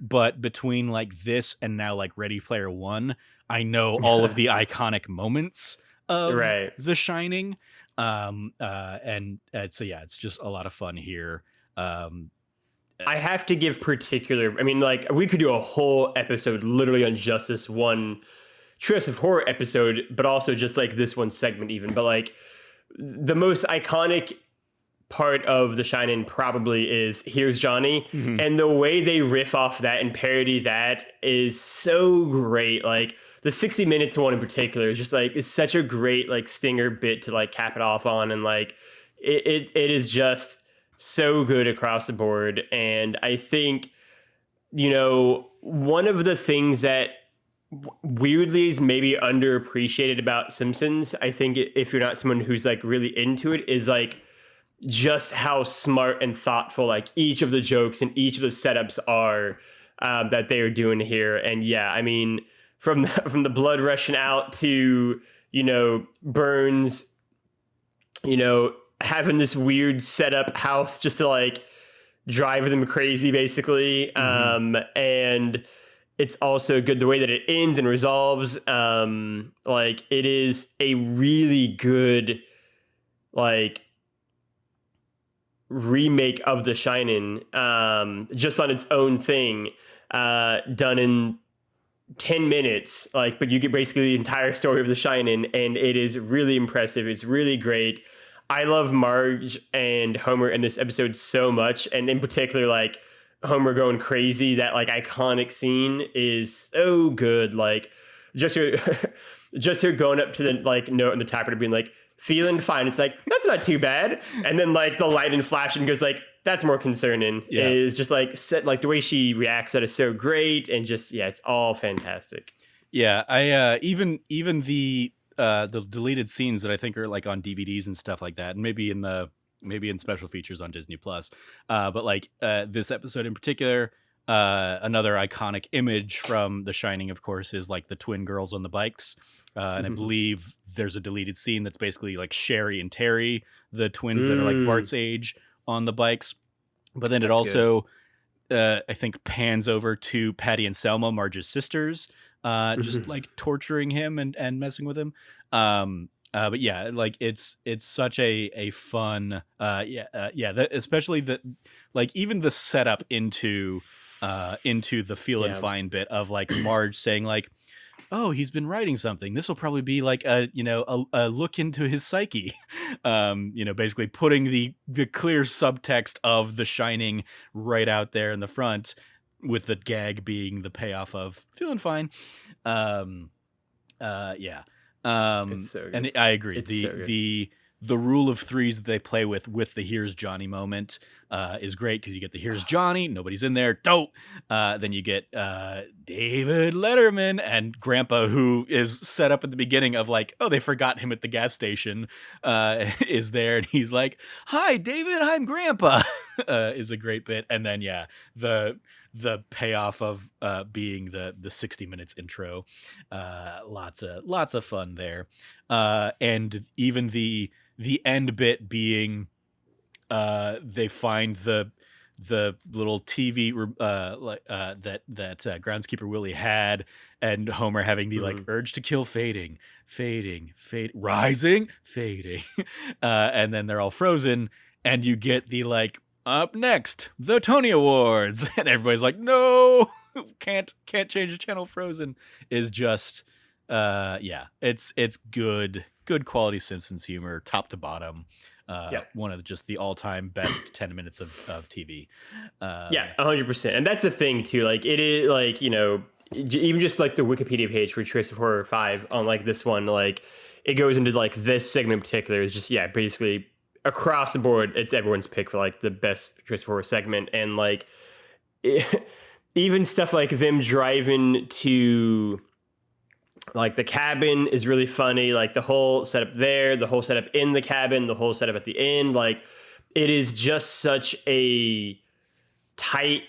but between like this and now like Ready Player One, I know all of the iconic moments of The Shining. And so yeah, it's just a lot of fun here. I have to give particular, I mean, like we could do a whole episode literally on just this one Treehouse of Horror episode, but also just like this one segment even. But like the most iconic part of The Shining probably is Here's Johnny, and the way they riff off that and parody that is so great. Like the 60 Minutes one in particular is just like, is such a great like stinger bit to like cap it off on, and like it is just so good across the board. And I think, you know, one of the things that weirdly is maybe underappreciated about Simpsons, I think if you're not someone who's like really into it, is like just how smart and thoughtful like each of the jokes and each of the setups are that they are doing here. And yeah, I mean, from the blood rushing out to, you know, Burns, you know, having this weird setup house just to like drive them crazy basically. And it's also good the way that it ends and resolves. Like it is a really good like remake of The Shining, just on its own thing, done in 10 minutes, like, but you get basically the entire story of The Shining, and it is really impressive. It's really great. I love Marge and Homer in this episode so much, and in particular, like Homer going crazy. That like iconic scene is so good. Like just her going up to the like note on the typewriter, being like, feeling fine. It's like, that's not too bad. And then like the light and flash and goes like, that's more concerning. Yeah. Is just like set, like the way she reacts that is so great, and just it's all fantastic. Yeah, I even the deleted scenes that I think are like on DVDs and stuff like that, and maybe in special features on Disney Plus. But like this episode in particular, another iconic image from The Shining, of course, is like the twin girls on the bikes. And I believe there's a deleted scene that's basically like Sherry and Terry, the twins that are like Bart's age, on the bikes. But then it also, I think, pans over to Patty and Selma, Marge's sisters, just like torturing him and messing with him. But yeah, like it's such a fun, especially the like even the setup into the Feel and Fine bit of like Marge saying like, oh, he's been writing something. This will probably be like a look into his psyche. Basically putting the clear subtext of The Shining right out there in the front, with the gag being the payoff of feeling fine. Um, yeah. It's so good. And I agree. It's so good. The rule of threes that they play with the "Here's Johnny" moment is great, because you get the "Here's Johnny," nobody's in there, dope. Then you get David Letterman and Grandpa, who is set up at the beginning of like, oh, they forgot him at the gas station, is there, and he's like, "Hi, David, I'm Grandpa," is a great bit. And then the payoff of being the 60 minutes intro, lots of fun there, and even the end bit being they find the little TV that groundskeeper Willie had, and Homer having the like urge to kill fading, rising, fading, and then they're all frozen, and you get the like, up next, the Tony Awards, and everybody's like, no, can't change the channel, frozen, is just it's good quality Simpsons humor, top to bottom. One of just the all-time best 10 minutes of TV. 100%. And that's the thing too, like it is like, even just like the Wikipedia page for Treehouse of Horror 5 on like this one, like it goes into like this segment in particular is just basically across the board, it's everyone's pick for like the best Treehouse of Horror segment. And like even stuff like them driving to like the cabin is really funny. Like the whole setup there, the whole setup in the cabin, the whole setup at the end. Like it is just such a tight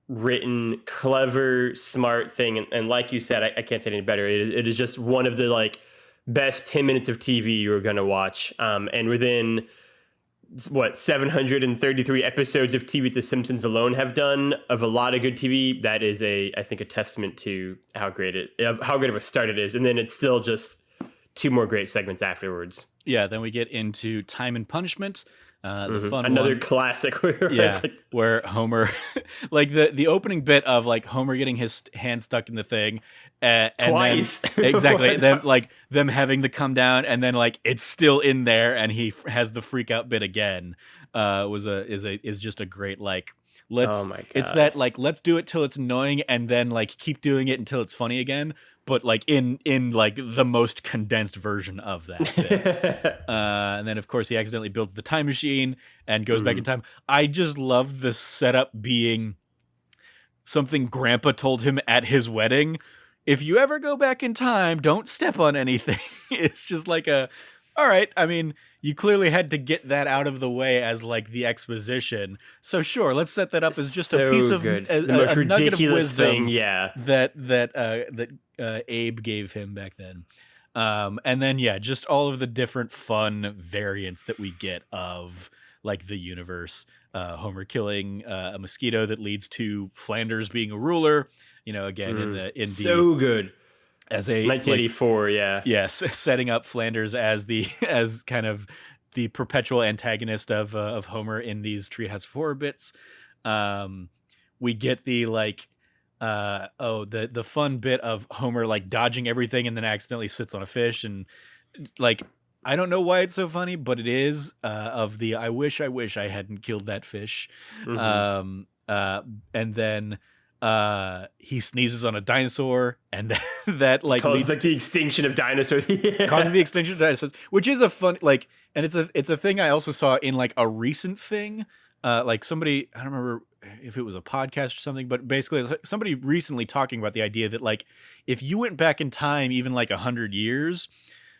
written, clever, smart thing. And like you said, I can't say it any better. It is just one of the like best 10 minutes of TV you're going to watch. And within 733 episodes of TV The Simpsons alone have done of a lot of good TV, that is I think a testament to how good of a start it is. And then it's still just two more great segments afterwards. Yeah, then we get into Time and Punishment. The fun another one. Classic where Homer like the opening bit of like Homer getting his hand stuck in the thing twice, and then, exactly, then like them having to come down, and then like it's still in there, and he has the freak out bit again. Is just a great like, let's, oh my God. It's that like, let's do it till it's annoying, and then like keep doing it until it's funny again, but like in like the most condensed version of that. And then of course he accidentally builds the time machine and goes back in time. I just love the setup being something Grandpa told him at his wedding. If you ever go back in time, don't step on anything. It's just like all right, I mean, you clearly had to get that out of the way as like the exposition. So sure, let's set that up as just a piece of the most ridiculous thing, that Abe gave him back then. And then just all of the different fun variants that we get of like the universe. Homer killing a mosquito that leads to Flanders being a ruler. Again in so good. As a 1984, yes, setting up Flanders as kind of the perpetual antagonist of Homer in these Treehouse of Horror bits. We get the like the fun bit of Homer like dodging everything and then accidentally sits on a fish, and like I don't know why it's so funny, but it is of the I wish I hadn't killed that fish. And then he sneezes on a dinosaur, and that like causes like the extinction of dinosaurs. Causes the extinction of dinosaurs, which is a fun like, and it's a thing I also saw in like a recent thing. Like somebody, I don't remember if it was a podcast or something, but basically somebody recently talking about the idea that like if you went back in time even like 100 years,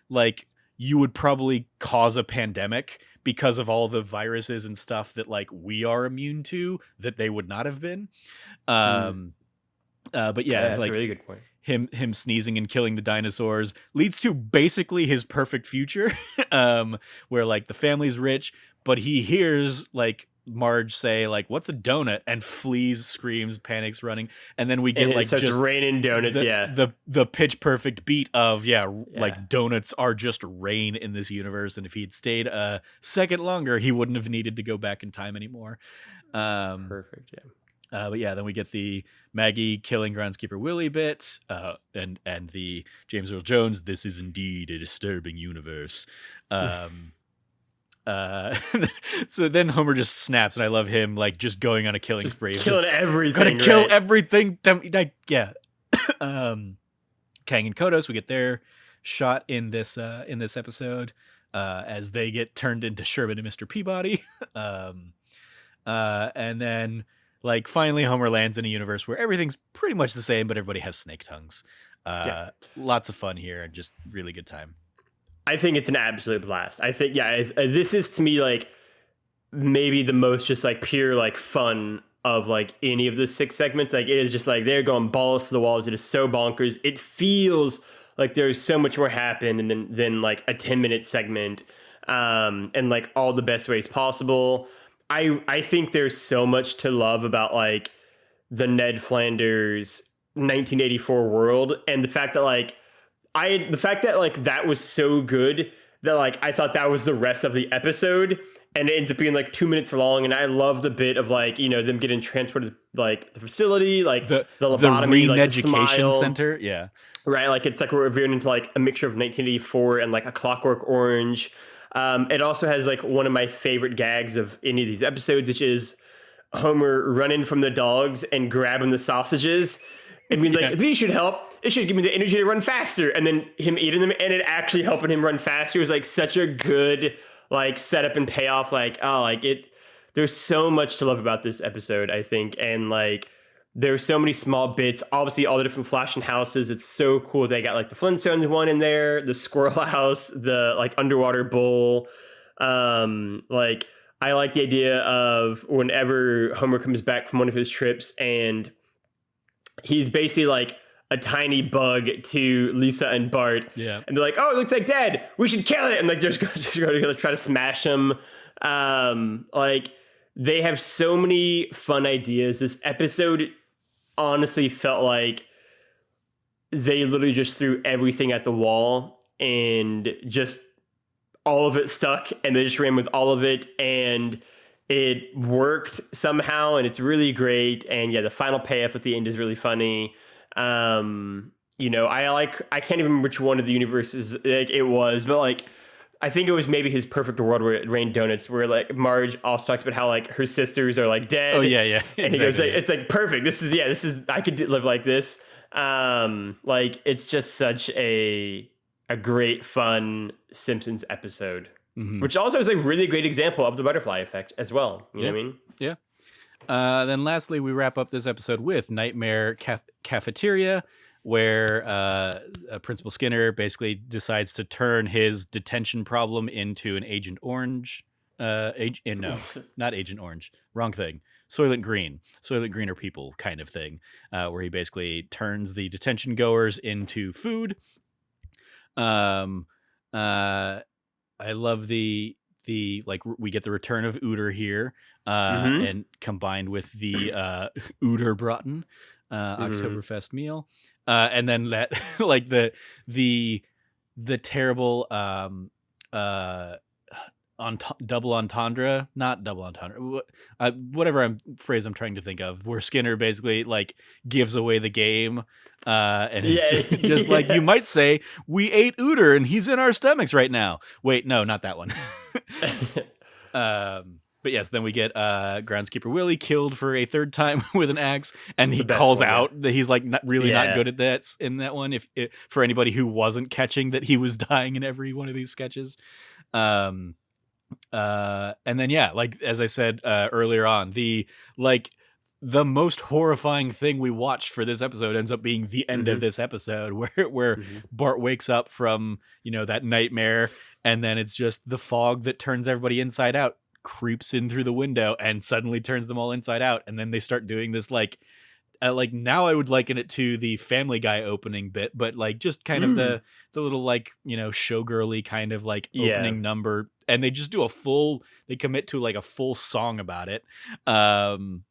like you would probably cause a pandemic because of all the viruses and stuff that like we are immune to that they would not have been. But that's like a really good point. Him sneezing and killing the dinosaurs leads to basically his perfect future, where like the family's rich, but he hears like Marge say like, "What's a donut?" and flees, screams, panics, running, and then we get like just raining donuts. The pitch perfect beat of like donuts are just rain in this universe, and if he'd stayed a second longer, he wouldn't have needed to go back in time anymore. Perfect. But yeah, then we get the Maggie killing groundskeeper Willie bit, and the James Earl Jones. This is indeed a disturbing universe. Uh, so then Homer just snaps, and I love him like just going on a killing Just spree, killing everything. gonna kill right? everything. Yeah. Kang and Kodos, we get their shot in this episode as they get turned into Sherman and Mr. Peabody. And then like finally Homer lands in a universe where everything's pretty much the same, but everybody has snake tongues. Lots of fun here and just really good time. I think it's an absolute blast. I think, this is to me like maybe the most just like pure like fun of like any of the 6 segments. Like it is just like they're going balls to the walls. It is so bonkers. It feels like there's so much more happen than like a 10-minute segment, and like all the best ways possible. I think there's so much to love about like the Ned Flanders 1984 world, and the fact that like that was so good that like I thought that was the rest of the episode, and it ends up being like 2 minutes long. And I love the bit of like, you know, them getting transported to like the facility, like the lobotomy, the like education the center, yeah, right. Like it's like we're veering into like a mixture of 1984 and like A Clockwork Orange. It also has like one of my favorite gags of any of these episodes, which is Homer running from the dogs and grabbing the sausages and being like, these should help. It should give me the energy to run faster. And then him eating them and it actually helping him run faster was like such a good like setup and payoff. Like, oh, like there's so much to love about this episode, I think. And like, there's so many small bits, obviously all the different flashing houses. It's so cool. They got like the Flintstones one in there, the squirrel house, the like underwater bowl. Like I like the idea of whenever Homer comes back from one of his trips and he's basically like a tiny bug to Lisa and Bart. Yeah. And they're like, oh, it looks like dead. We should kill it. And like, just going to try to smash him. Like they have so many fun ideas. This episode honestly felt like they literally just threw everything at the wall and just all of it stuck, and they just ran with all of it, and it worked somehow, and it's really great. And yeah, the final payoff at the end is really funny. You know, I can't even remember which one of the universes like it was, but like I think it was maybe his perfect world where it rained donuts, where like Marge also talks about how like her sisters are like dead. Oh yeah, yeah. And he goes like, it's like perfect. This is I could live like this. Like it's just such a great fun Simpsons episode, which also is a really great example of the butterfly effect as well. You know what I mean? Yeah. Then lastly, we wrap up this episode with Nightmare Cafeteria, where Principal Skinner basically decides to turn his detention problem into an Agent Orange. No, not Agent Orange. Wrong thing. Soylent Green. Soylent Green are people kind of thing, where he basically turns the detention goers into food. I love the like we get the return of Ooter here, and combined with the Ooterbraten Oktoberfest meal, and then that like the terrible double entendre, not double entendre, whatever phrase I'm trying to think of, where Skinner basically like gives away the game, and it's just like, you might say, we ate Ooter and he's in our stomachs right now. Wait, no, not that one. But yes, then we get groundskeeper Willie killed for a third time with an axe, and he calls out that he's like not good at that in that one. If for anybody who wasn't catching that he was dying in every one of these sketches. And then yeah, like as I said earlier on, the most horrifying thing we watched for this episode ends up being the end of this episode, where Bart wakes up from, you know, that nightmare, and then it's just the fog that turns everybody inside out creeps in through the window and suddenly turns them all inside out, and then they start doing this like now I would liken it to the Family Guy opening bit, but like just kind of the little like, you know, showgirly kind of like opening number, and they just do they commit to like a full song about it. And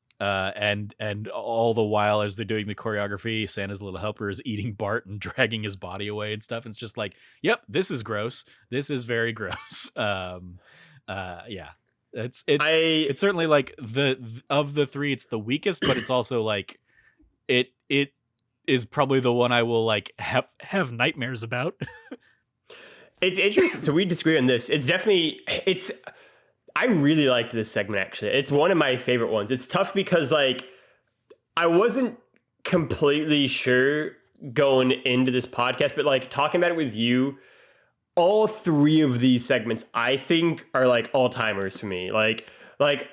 all the while as they're doing the choreography, Santa's little helper is eating Bart and dragging his body away and stuff. And it's just like, yep, this is gross. This is very gross. Yeah. I it's certainly like of the three, it's the weakest, but it's also like it is probably the one I will like have nightmares about. it's interesting. So we disagree on this. I really liked this segment actually. It's one of my favorite ones. It's tough because like I wasn't completely sure going into this podcast, but like talking about it with you, all three of these segments I think are like all timers for me. Like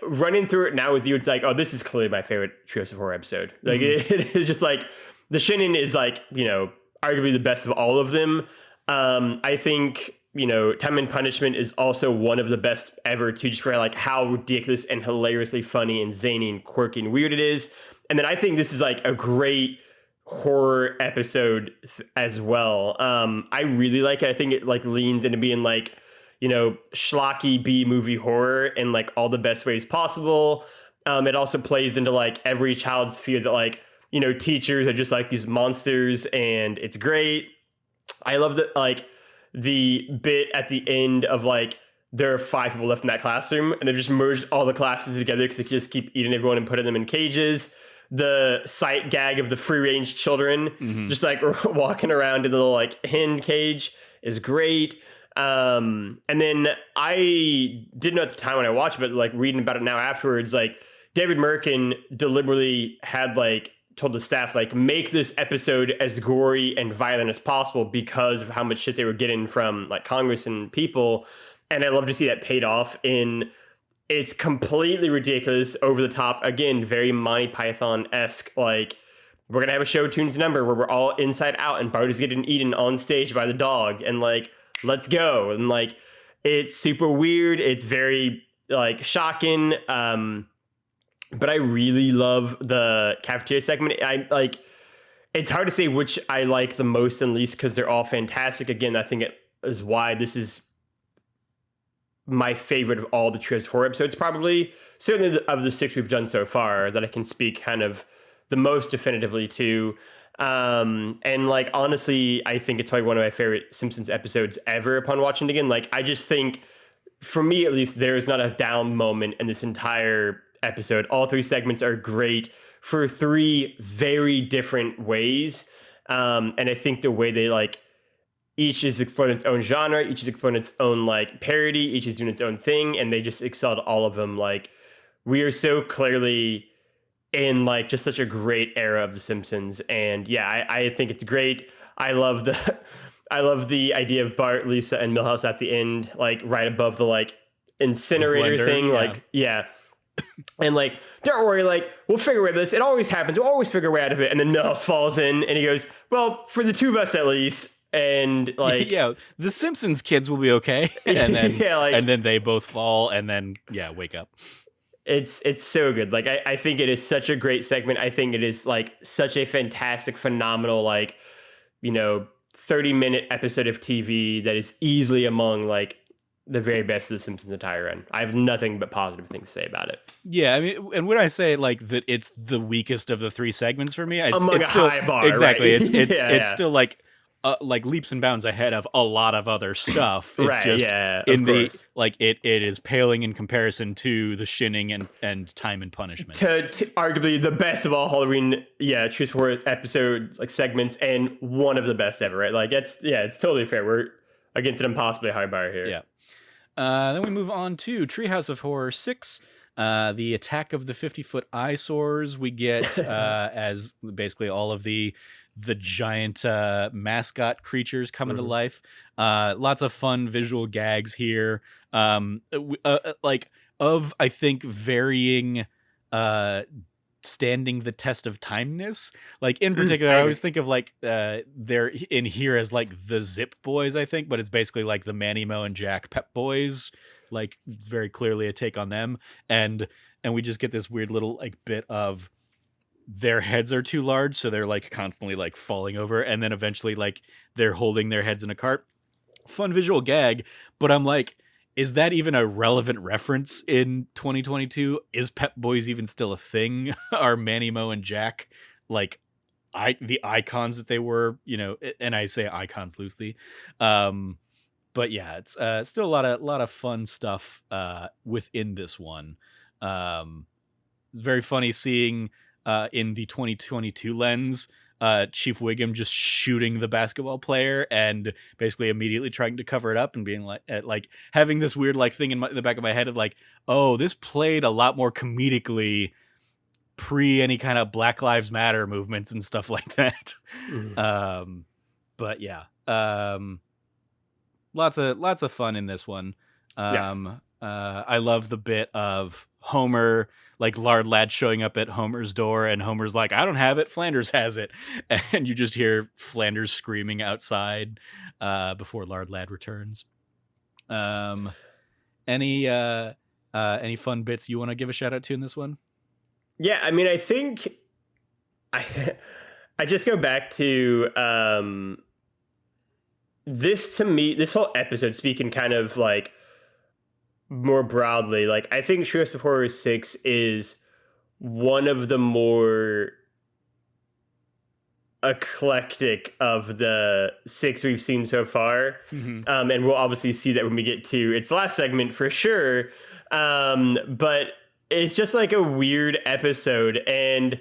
running through it now with you, it's like, oh, this is clearly my favorite Treehouse of Horror episode. Like it is just like the Shinnin is like, arguably the best of all of them. I think, Time and Punishment is also one of the best ever too, just for like how ridiculous and hilariously funny and zany and quirky and weird it is. And then I think this is like a great horror episode as well. I really like it. I think it like leans into being like, schlocky B movie horror in like all the best ways possible. It also plays into like every child's fear that like, teachers are just like these monsters, and it's great. I love that like the bit at the end of like there are 5 people left in that classroom and they've just merged all the classes together because they just keep eating everyone and putting them in cages. The sight gag of the free range children just like walking around in the little like hen cage is great. And then I didn't know at the time when I watched it, but like reading about it now afterwards, like David Merkin deliberately had like told the staff like make this episode as gory and violent as possible because of how much shit they were getting from like Congress and people. And I love to see that paid off in it's completely ridiculous, over the top, again, very Monty Python-esque, like we're gonna have a show tunes number where we're all inside out and Bart is getting eaten on stage by the dog, and like let's go. And like it's super weird, it's very like shocking. But I really love the cafeteria segment. I like it's hard to say which I like the most and least because they're all fantastic. Again, I think it is why this is my favorite of all the Treehouse of Horror episodes, probably. Certainly of the 6 we've done so far, that I can speak kind of the most definitively to. And like, honestly, I think it's probably one of my favorite Simpsons episodes ever upon watching it again. Like, I just think, for me at least, there is not a down moment in this entire episode. All 3 segments are great for 3 very different ways. And I think the way they like, each is exploring its own genre, each is exploring its own like parody, each is doing its own thing, and they just excelled all of them. Like, we are so clearly in like just such a great era of The Simpsons, and yeah, I think it's great. I love the idea of Bart, Lisa, and Milhouse at the end, like right above the like incinerator blender, thing, yeah. like yeah. And like, don't worry, like we'll figure out this. It always happens. We'll always figure a way out of it. And then Milhouse falls in, and he goes, "Well, for the 2 of us at least." And like, yeah, the Simpsons kids will be okay, and then yeah, like, and then they both fall, and then wake up. it's so good. Like, I think it is such a great segment. I think it is like such a fantastic, phenomenal, like 30-minute episode of TV that is easily among like the very best of the Simpsons entire run. I have nothing but positive things to say about it. Yeah, I mean, and when I say like that, it's the weakest of the 3 segments for me. Among it's a still, high bar, exactly. right? It's still like leaps and bounds ahead of a lot of other stuff. It's right, just yeah, in of the course. like it is paling in comparison to the Shinning and Time and Punishment. To arguably the best of all Halloween, Treehouse of Horror episodes, like segments, and one of the best ever, right? Like it's totally fair. We're against an impossibly high bar here. Yeah. Then we move on to Treehouse of Horror 6. The Attack of the 50-Foot Eyesores. We get as basically all of the giant mascot creatures coming to life. Lots of fun visual gags here. Like of, I think, varying standing the test of timeness. Like in particular, I always think of like they're in here as like the Zip Boys, I think, but it's basically like the Manny Mo and Jack Pep Boys. Like it's very clearly a take on them, and we just get this weird little like bit of their heads are too large, so they're like constantly like falling over, and then eventually like they're holding their heads in a cart. Fun visual gag, but I'm like, is that even a relevant reference in 2022? Is Pep Boys even still a thing? Are Manny Mo and Jack like the icons that they were, and I say icons loosely, but yeah, it's still a lot of fun stuff within this one. Um, it's very funny seeing in the 2022 lens, Chief Wiggum just shooting the basketball player and basically immediately trying to cover it up and being like having this weird like thing in the back of my head of like, oh, this played a lot more comedically pre any kind of Black Lives Matter movements and stuff like that. Mm. But yeah, lots of fun in this one. Yeah. I love the bit of Homer, like Lard Lad showing up at Homer's door, and Homer's like, "I don't have it. Flanders has it," and you just hear Flanders screaming outside before Lard Lad returns. Any fun bits you want to give a shout out to in this one? Yeah, I mean, I think I I just go back to this to me, this whole episode, speaking kind of like more broadly, like I think Treehouse of Horror 6 is one of the more eclectic of the 6 we've seen so far. And we'll obviously see that when we get to its last segment for sure. But it's just like a weird episode, and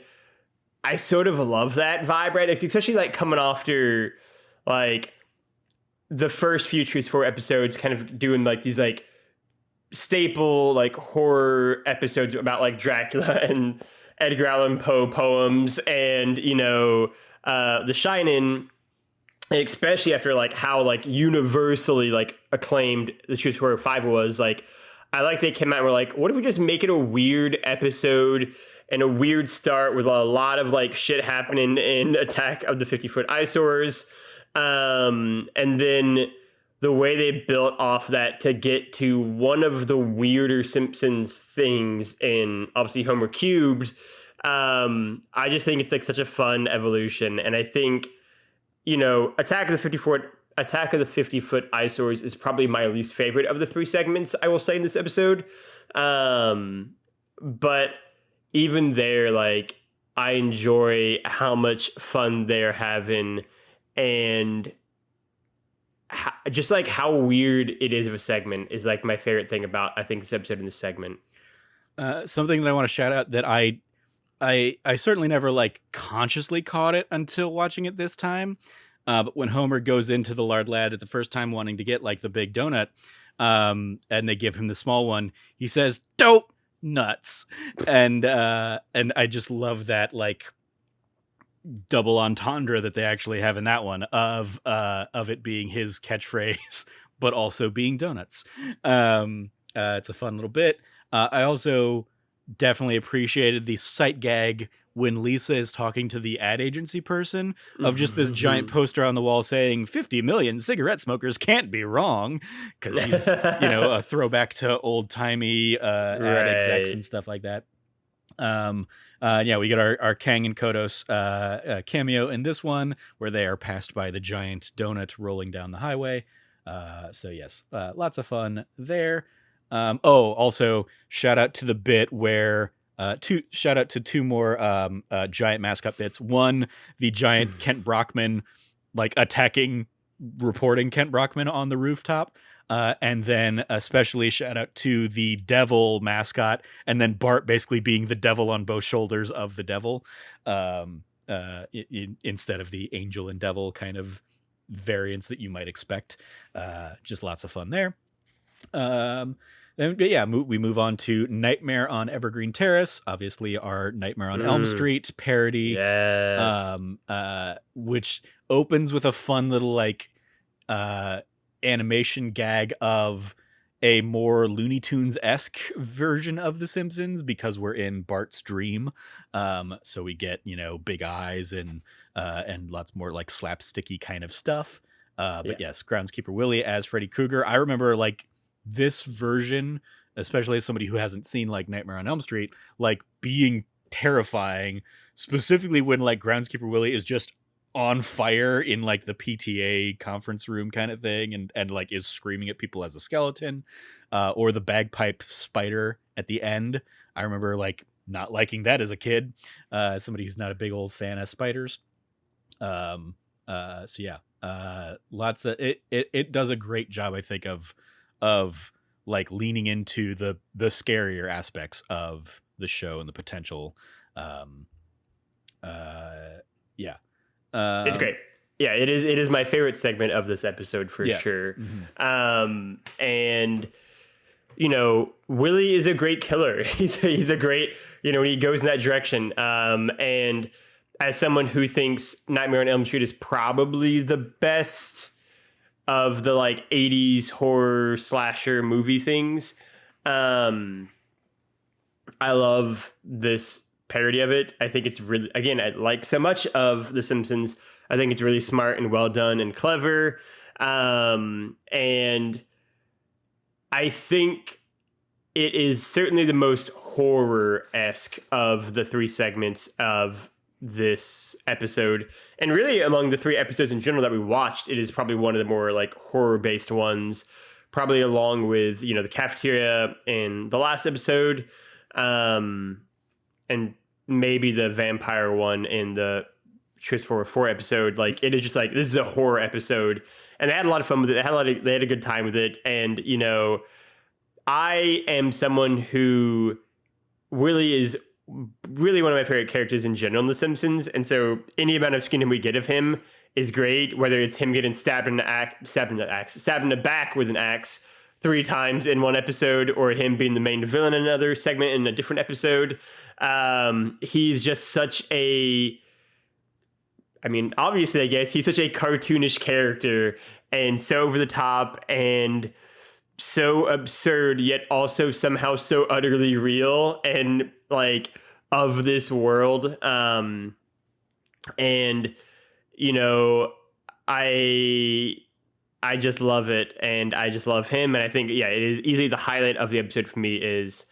I sort of love that vibe, right? Like, especially like coming after like the first few Trees 4 episodes, kind of doing like these like staple like horror episodes about like Dracula and Edgar Allan Poe poems, and The Shining, especially after like how like universally like acclaimed the Truth Horror 5 was. Like, I like they came out and were like, what if we just make it a weird episode and a weird start with a lot of like shit happening in Attack of the 50-Foot Eyesores, and then the way they built off that to get to one of the weirder Simpsons things in obviously Homer Cubed. I just think it's like such a fun evolution, and I think Attack of the 50-Foot Eyesores is probably my least favorite of the 3 segments, I will say, in this episode. But even there, like, I enjoy how much fun they're having, and just like how weird it is of a segment is like my favorite thing about, I think, this episode and this segment. Something that I want to shout out that I certainly never like consciously caught it until watching it this time. But when Homer goes into the Lard Lad at the first time wanting to get like the big donut, and they give him the small one, he says, "Dope nuts." And I just love that like double entendre that they actually have in that one of it being his catchphrase, but also being donuts. It's a fun little bit. I also definitely appreciated the sight gag when Lisa is talking to the ad agency person of just this giant poster on the wall saying 50 million cigarette smokers can't be wrong, because he's a throwback to old timey ad execs and stuff like that. We get our Kang and Kodos cameo in this one, where they are passed by the giant donut rolling down the highway. So yes, lots of fun there. Also shout out to the bit where shout out to 2 more giant mascot bits. One, the giant Kent Brockman like reporting Kent Brockman on the rooftop. And then especially shout out to the devil mascot, and then Bart basically being the devil on both shoulders of the devil, instead of the angel and devil kind of variants that you might expect. Just lots of fun there. We move on to Nightmare on Evergreen Terrace, obviously our Nightmare on Elm Street parody, Yes. Which opens with a fun little like animation gag of a more Looney Tunes-esque version of The Simpsons, because we're in Bart's dream. So we get, big eyes and lots more like slapsticky kind of stuff. But yes, Groundskeeper Willie as Freddy Krueger. I remember like this version, especially as somebody who hasn't seen like Nightmare on Elm Street, like being terrifying, specifically when like Groundskeeper Willie is just on fire in like the PTA conference room kind of thing, and like is screaming at people as a skeleton, or the bagpipe spider at the end. I remember like not liking that as a kid, somebody who's not a big old fan of spiders. So yeah, Lots of it does a great job, I think, of like leaning into the scarier aspects of the show and the potential. Um, yeah. It's great. Yeah, it is. It is my favorite segment of this episode for Yeah. sure. Mm-hmm. And you know, Willie is a great killer. He's a great, you know, when he goes in that direction. And as someone who thinks Nightmare on Elm Street is probably the best of the like 80s horror slasher movie things, I love this parody of it. I think it's really, again, I like so much of The Simpsons. I think it's really smart and well done and clever. And I think it is certainly the most horror-esque of the three segments of this episode. And really among the three episodes in general that we watched, it is probably one of the more like horror-based ones, probably along with, you know, the cafeteria in the last episode, and maybe the vampire one in the Tris 404 episode. Like, it is just like, this is a horror episode. And they had a lot of fun with it. They had a good time with it. And, you know, I am someone who really is really one of my favorite characters in general in The Simpsons. And so any amount of screen time we get of him is great, whether it's him getting stabbed in the back with an axe 3 times in one episode, or him being the main villain in another segment in a different episode. He's just such a, I mean, obviously, I guess he's such a cartoonish character and so over the top and so absurd, yet also somehow so utterly real and like of this world. And you know, I just love it, and I just love him, and I think, yeah, it is easily the highlight of the episode for me is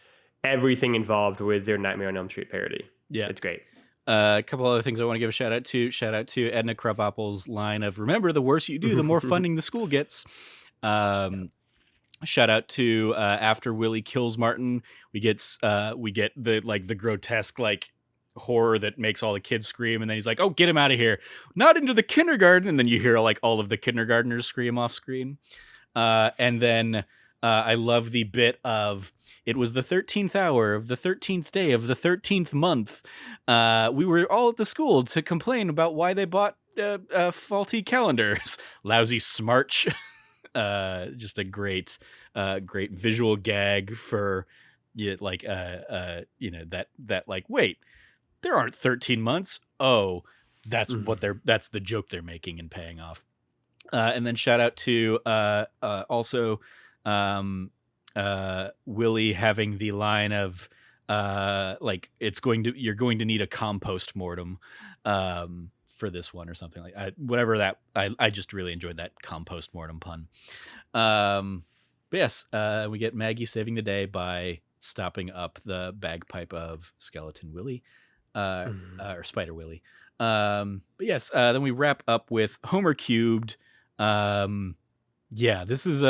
everything involved with their Nightmare on Elm Street parody. Yeah, it's great. A couple other things I want to give a shout out to. Shout out to Edna Krabappel's line of "Remember, the worse you do, the more funding the school gets." Shout out to after Willie kills Martin, we get the grotesque like horror that makes all the kids scream, and then he's like, "Oh, get him out of here, not into the kindergarten!" And then you hear like all of the kindergartners scream off screen. And then I love the bit of, "It was the 13th hour of the 13th day of the 13th month. We were all at the school to complain about why they bought faulty calendars. Lousy smarch." Just a great visual gag for that like, wait, there aren't 13 months. Oh, that's that's the joke they're making and paying off. And then shout out to also Willie having the line of like, you're going to need a compost mortem for this one or something like whatever that. I just really enjoyed that compost mortem pun. But yes, we get Maggie saving the day by stopping up the bagpipe of Skeleton Willie, or Spider Willie. But yes, then we wrap up with Homer cubed. Yeah, this was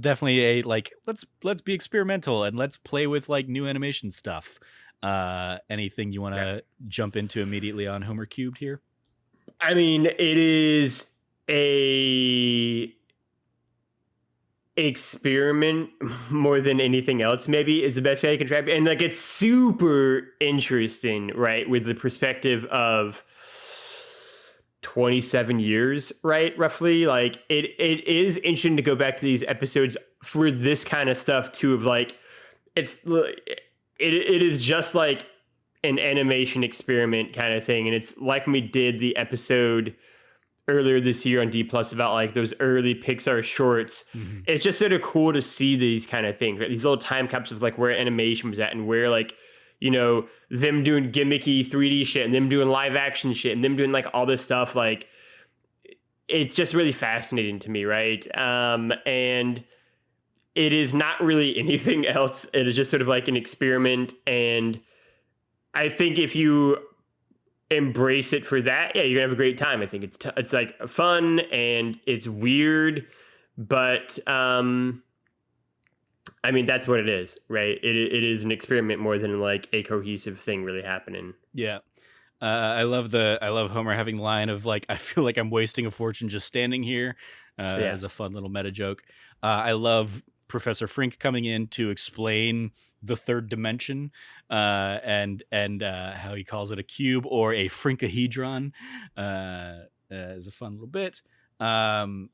definitely a like, let's be experimental and let's play with like new animation stuff. Anything you want to jump into immediately on Homer cubed here? I mean, it is a experiment more than anything else, maybe, is the best way I can describe it. And like, it's super interesting, right, with the perspective of 27 years, right, roughly. Like, it is interesting to go back to these episodes for this kind of stuff too, of like, it is just like an animation experiment kind of thing. And it's like when we did the episode earlier this year on D Plus about like those early Pixar shorts. Mm-hmm. It's just sort of cool to see these kind of things, right? These little time capsules of like where animation was at and where, like, you know, them doing gimmicky 3D shit and them doing live action shit and them doing like all this stuff. Like, it's just really fascinating to me, right? And it is not really anything else. It is just sort of like an experiment. And I think if you embrace it for that, yeah, you're gonna have a great time. I think it's like fun and it's weird, but I mean, that's what it is, right? It is an experiment more than like a cohesive thing really happening. Yeah. I love Homer having the line of like, I feel like I'm wasting a fortune just standing here, Yeah. as a fun little meta joke. I love Professor Frink coming in to explain the third dimension, and how he calls it a cube or a Frinkahedron, is a fun little bit. Um,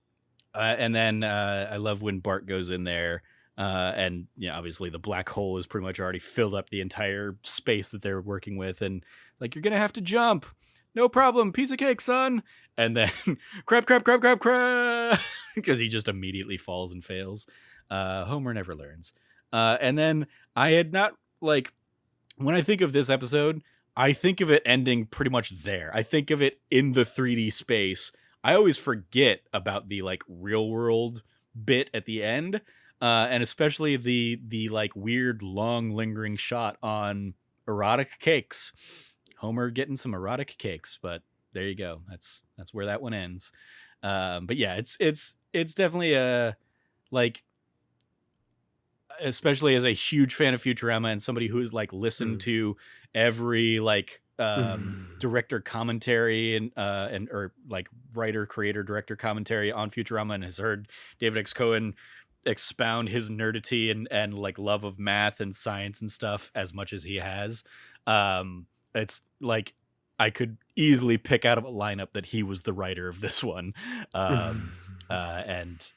and then I love when Bart goes in there, and obviously the black hole is pretty much already filled up the entire space that they're working with, and like, you're gonna have to jump, no problem, piece of cake, son. And then crap, crap, crap, crap, crap, because he just immediately falls and fails. Homer never learns. And then I had not like when I think of this episode, I think of it ending pretty much there. I think of it in the 3D space. I always forget about the like real world bit at the end, and especially the like weird long lingering shot on erotic cakes. Homer getting some erotic cakes, but there you go. That's where that one ends. But yeah, it's definitely a like, especially as a huge fan of Futurama and somebody who's like listened to every like director commentary and or like writer creator director commentary on Futurama, and has heard David X. Cohen expound his nerdity and like love of math and science and stuff as much as he has. It's like I could easily pick out of a lineup that he was the writer of this one. And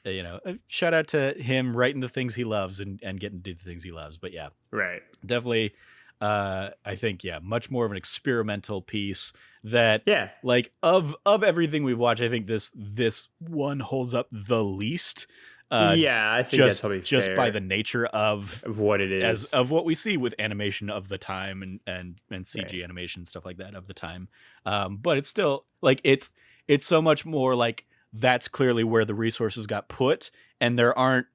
shout out to him writing the things he loves and getting to do the things he loves. But yeah, Right. definitely. I think, yeah, much more of an experimental piece that, Yeah. like, of everything we've watched, I think this one holds up the least. Yeah, I think that's probably just fair by the nature of what it as is. of what we see with animation of the time and CG Right. animation, stuff like that of the time. But it's still like it's so much more like that's clearly where the resources got put, and there aren't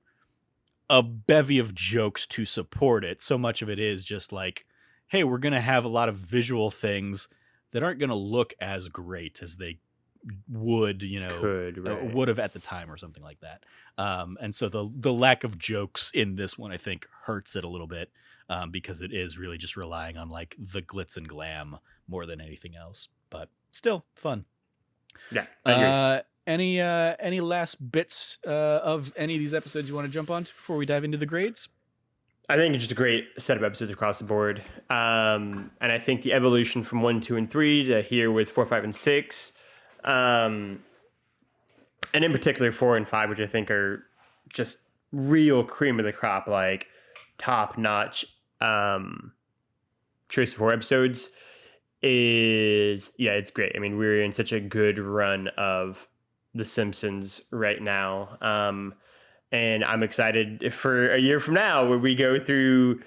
a bevy of jokes to support it. So much of it is just like, hey, we're gonna have a lot of visual things that aren't gonna look as great as they would, Right. would have at the time or something like that. And so the lack of jokes in this one, I think, hurts it a little bit, because it is really just relying on like the glitz and glam more than anything else. But still fun. Yeah, I agree. Any last bits of any of these episodes you want to jump on to before we dive into the grades? I think it's just a great set of episodes across the board. And I think the evolution from 1, 2, and 3 to here with 4, 5, and 6, and in particular 4 and 5, which I think are just real cream of the crop, like top notch Treehouse of Horror episodes, is, yeah, it's great. I mean, we're in such a good run of The Simpsons right now. And I'm excited for a year from now where we go through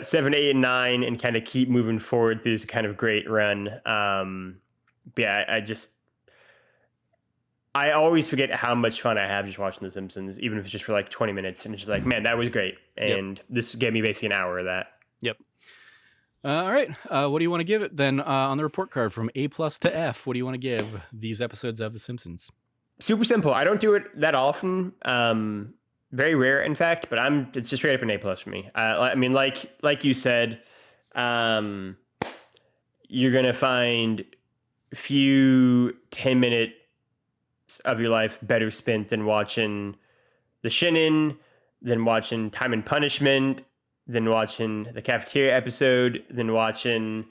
7, 8, and 9 and kind of keep moving forward through this kind of great run. But yeah, I always forget how much fun I have just watching The Simpsons, even if it's just for like 20 minutes. And it's just like, man, that was great. And This gave me basically an hour of that. Yep. All right. What do you want to give it then, on the report card from A+ to F? What do you want to give these episodes of The Simpsons? Super simple. I don't do it that often. Very rare, in fact. But it's just straight up an A+ for me. I mean, like you said, you're gonna find few 10-minute of your life better spent than watching The Shinin, than watching Time and Punishment, than watching the cafeteria episode, than watching,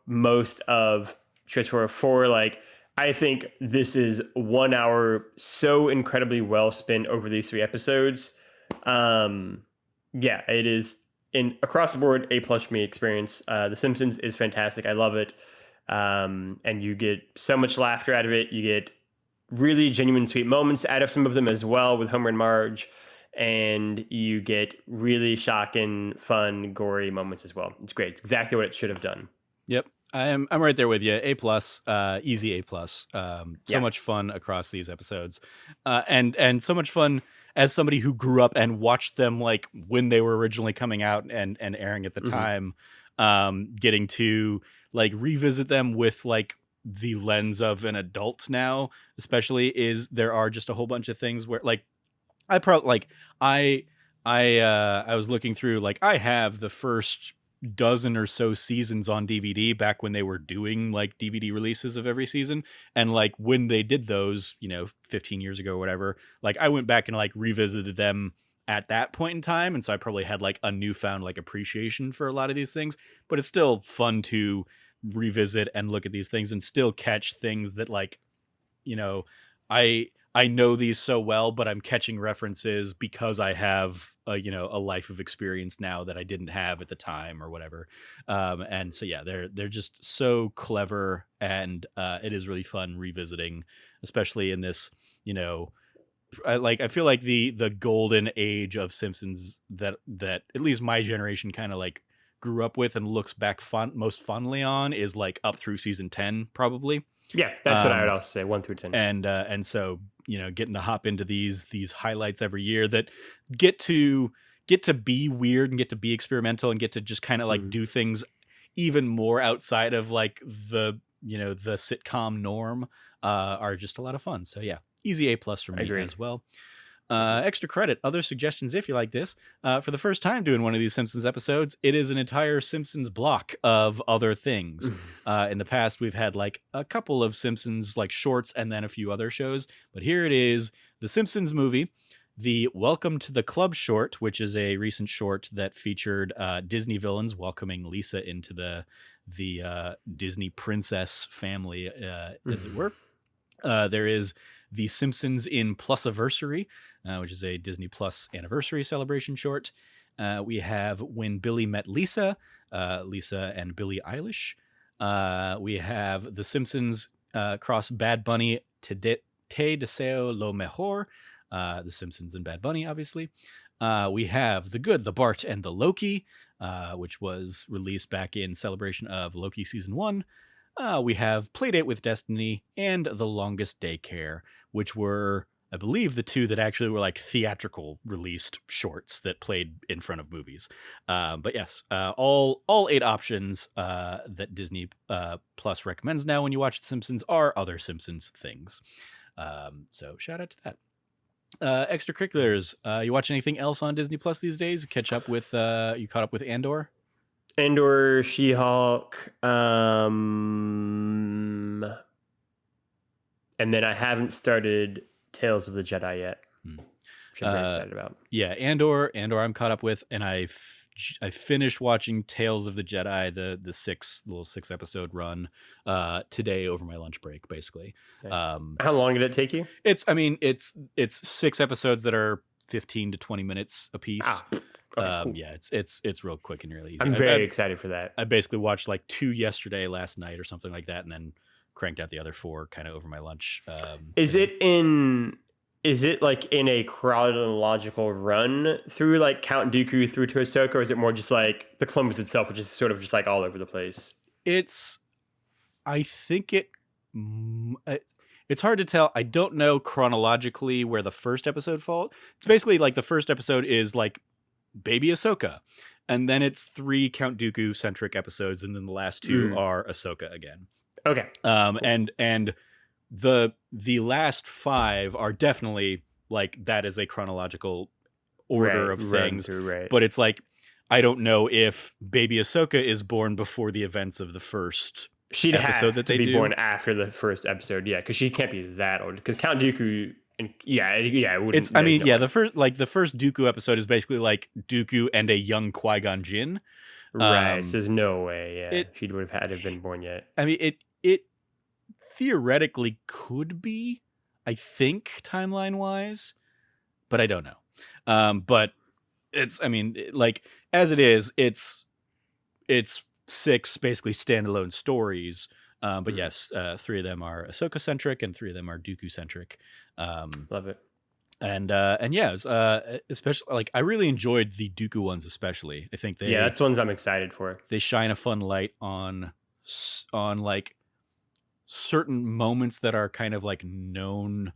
most of Treehouse of 4. Like, I think this is 1 hour so incredibly well spent over these 3 episodes. Yeah, it is across the board A+ for me experience. The Simpsons is fantastic. I love it. And you get so much laughter out of it. You get really genuine sweet moments out of some of them as well with Homer and Marge, and you get really shocking, fun, gory moments as well. It's great. It's exactly what it should have done. Yep. I'm right there with you. A+, easy A+. So much fun across these episodes, and so much fun as somebody who grew up and watched them like when they were originally coming out and airing at the time, getting to like revisit them with like the lens of an adult now, especially, is there are just a whole bunch of things where like I was looking through, like I have the first dozen or so seasons on DVD back when they were doing like DVD releases of every season. And like when they did those, 15 years ago or whatever, like I went back and like revisited them at that point in time. And so I probably had like a newfound like appreciation for a lot of these things, but it's still fun to revisit and look at these things and still catch things that like, you know, I know these so well, but I'm catching references because I have a life of experience now that I didn't have at the time or whatever. And so yeah, they're just so clever, and it is really fun revisiting, especially in this, I feel like the golden age of Simpsons that at least my generation kind of like grew up with and looks back most fondly on is like up through season 10 probably. Yeah, that's what I would also say, 1 through 10. And so getting to hop into these highlights every year that get to be weird and get to be experimental and get to just kind of like do things even more outside of like the sitcom norm are just a lot of fun. So yeah, easy A+ for me as well. Extra credit, other suggestions if you like this. For the first time doing one of these Simpsons episodes, it is an entire Simpsons block of other things. In the past, we've had like a couple of Simpsons like shorts and then a few other shows. But here it is, the Simpsons movie, the Welcome to the Club short, which is a recent short that featured Disney villains welcoming Lisa into the Disney princess family, as it were. There is the Simpsons in Plusiversary, which is a Disney Plus anniversary celebration short. We have When Billy Met Lisa, Lisa and Billie Eilish. We have The Simpsons cross Bad Bunny, Te Deseo Lo Mejor, The Simpsons and Bad Bunny, obviously. We have The Good, the Bart, and the Loki, which was released back in celebration of Loki Season 1. We have Playdate with Destiny and The Longest Daycare, which were, I believe, the two that actually were like theatrical released shorts that played in front of movies. But yes, all 8 options that Disney Plus recommends now when you watch The Simpsons are other Simpsons things. So shout out to that. Extracurriculars. You watch anything else on Disney Plus these days? You caught up with Andor? Andor, She-Hulk, and then I haven't started Tales of the Jedi yet, which I'm very excited about. Yeah, Andor I'm caught up with, and I finished watching Tales of the Jedi, the 6 episode run today over my lunch break, basically. Okay. How long did it take you? It's 6 episodes that are 15 to 20 minutes a piece. Okay, cool. Yeah, it's real quick and really easy. I'm very excited for that. I basically watched like 2 yesterday, last night, or something like that, and then cranked out the other 4 kind of over my lunch. Is it like in a chronological run through like Count Dooku through to Ahsoka, or is it more just like the Clone Wars itself, which is sort of just like all over the place? I think it's hard to tell. I don't know chronologically where the first episode falls. It's basically like the first episode is like Baby Ahsoka, and then it's 3 Count Dooku centric episodes, and then the last 2 are Ahsoka again. Okay. And the last 5 are definitely like that is a chronological order of things. Right. But it's like I don't know if Baby Ahsoka is born before the events of the first episode that they do. She'd have to be born after the first episode, yeah, because she can't be that old. Because Count Dooku. It wouldn't. The first Dooku episode is basically like Dooku and a young Qui-Gon Jinn. Right. So there's no way. Yeah, she would have had to have been born yet. I mean, it theoretically could be, I think, timeline wise, but I don't know. But it's, like as it is, it's 6 basically standalone stories. But yes, 3 of them are Ahsoka centric and 3 of them are Dooku centric. Love it. And yeah, it was, especially like I really enjoyed the Dooku ones, especially. I think that's the ones I'm excited for. They shine a fun light on like certain moments that are kind of like known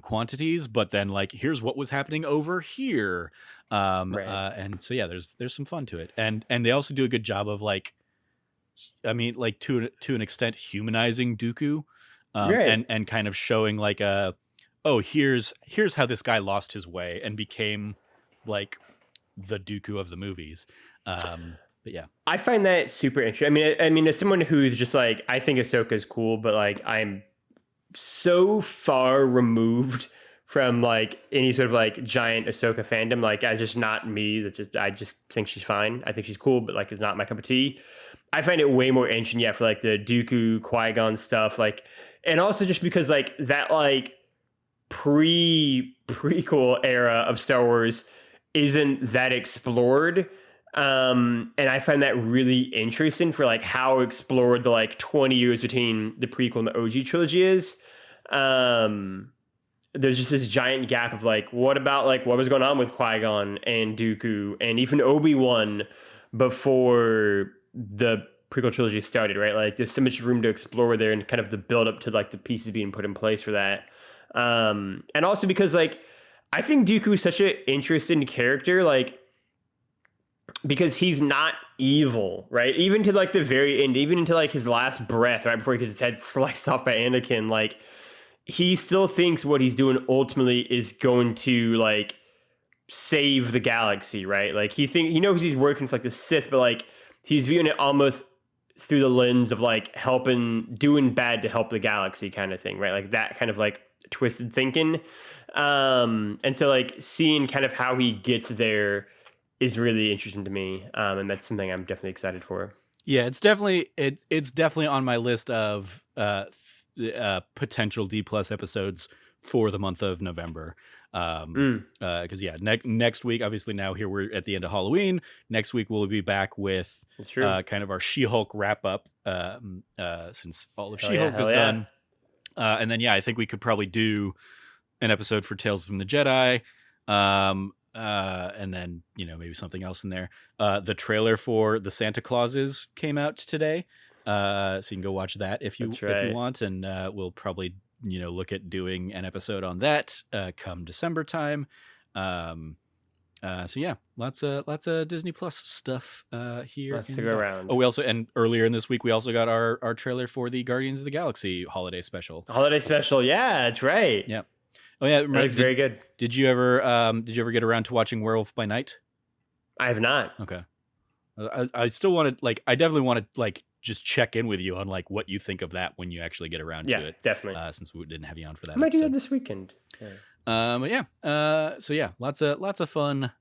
quantities, but then like here's what was happening over here. Right. And so yeah, there's some fun to it, and they also do a good job of like. Like to an extent, humanizing Dooku, right. and kind of showing like here's how this guy lost his way and became like the Dooku of the movies. But yeah. I find that super interesting. I mean, as someone who's just like, I think Ahsoka is cool, but like, I'm so far removed from like any sort of like giant Ahsoka fandom. Like, I just not me. I just think she's fine. I think she's cool, but like, it's not my cup of tea. I find it way more interesting, yeah, for like the Dooku Qui-Gon stuff, like, and also just because like that like prequel era of Star Wars isn't that explored. And I find that really interesting for like how explored the like 20 years between the prequel and the OG trilogy is. Um, there's just this giant gap of like, what about like what was going on with Qui-Gon and Dooku and even Obi-Wan before the prequel trilogy started, right? Like there's so much room to explore there and kind of the build up to like the pieces being put in place for that. And also because like I think Dooku is such an interesting character, like because he's not evil, right? Even to like the very end, even into like his last breath, right before he gets his head sliced off by Anakin, like he still thinks what he's doing ultimately is going to like save the galaxy, right? Like he knows he's working for like the Sith, but like he's viewing it almost through the lens of like doing bad to help the galaxy kind of thing, right? Like that kind of like twisted thinking. And so like seeing kind of how he gets there is really interesting to me. And that's something I'm definitely excited for. Yeah, it's definitely on my list of potential D plus episodes for the month of November. Because yeah, next week, obviously now here we're at the end of Halloween. Next week we'll be back with kind of our She-Hulk wrap up, since all of She-Hulk is done. And then I think we could probably do an episode for Tales from the Jedi. And then maybe something else in there. The trailer for the Santa Clauses came out today, so you can go watch that if you want, and we'll probably look at doing an episode on that come December time. So yeah, lots of Disney Plus stuff here. Lots to go around. Oh, and earlier in this week we also got our trailer for the Guardians of the Galaxy holiday special. Yeah, that's right. Yeah. Oh yeah, looks very good. Did you ever get around to watching Werewolf by Night? I have not. Okay. I still wanted I definitely want to just check in with you on what you think of that when you actually get around to it. Yeah, definitely. Since we didn't have you on for that. I might do that this weekend. So yeah, lots of fun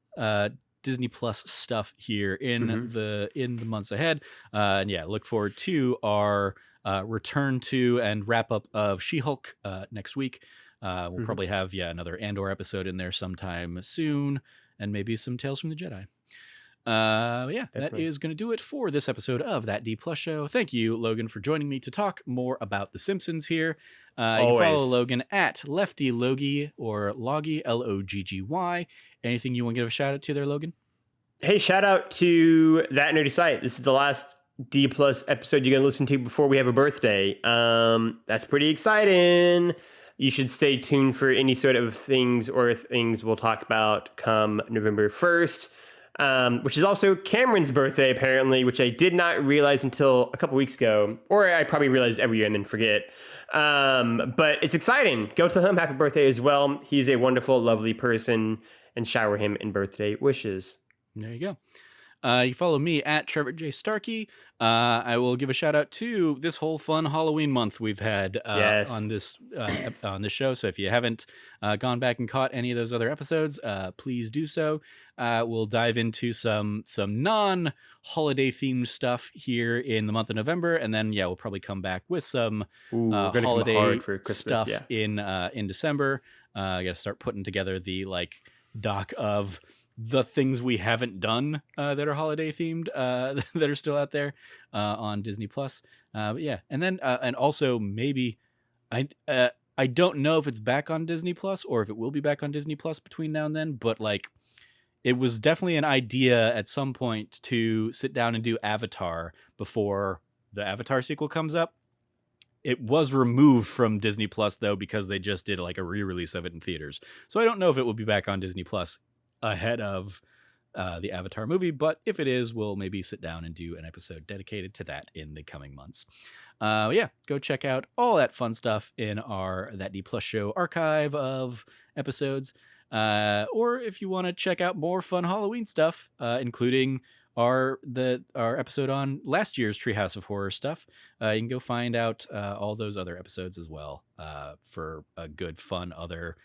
Disney Plus stuff here in the months ahead. And yeah, look forward to our return to and wrap up of She-Hulk next week. We'll probably have another Andor episode in there sometime soon, and maybe some Tales from the Jedi. That is going to do it for this episode of That D Plus Show. Thank you, Logan, for joining me to talk more about The Simpsons here. You can follow Logan at Lefty Logie or Loggy, Loggy. Anything you want to give a shout out to there, Logan? Hey, shout out to That Nerdy Site. This is the last D Plus episode you're going to listen to before we have a birthday. That's pretty exciting. You should stay tuned for any sort of things we'll talk about come November 1st. Which is also Cameron's birthday, apparently, which I did not realize until a couple weeks ago, or I probably realize every year and then forget. But it's exciting. Go tell him happy birthday as well. He's a wonderful, lovely person, and shower him in birthday wishes. There you go. You follow me at Trevor J. Starkey. I will give a shout out to this whole fun Halloween month we've had on this show. So if you haven't gone back and caught any of those other episodes, please do so. We'll dive into some non-holiday themed stuff here in the month of November, and then we'll probably come back with some holiday stuff in December. I got to start putting together the doc of the things we haven't done that are holiday themed that are still out there on Disney Plus. And then and also maybe I don't know if it's back on Disney Plus or if it will be back on Disney Plus between now and then, but it was definitely an idea at some point to sit down and do Avatar before the Avatar sequel comes up. It was removed from Disney Plus though, because they just did a re-release of it in theaters. So I don't know if it will be back on Disney Plus ahead of the Avatar movie, but if it is, we'll maybe sit down and do an episode dedicated to that in the coming months. Go check out all that fun stuff in our That D Plus Show archive of episodes. Or if you want to check out more fun Halloween stuff, including our episode on last year's Treehouse of Horror stuff. You can go find out all those other episodes as well for a good, fun other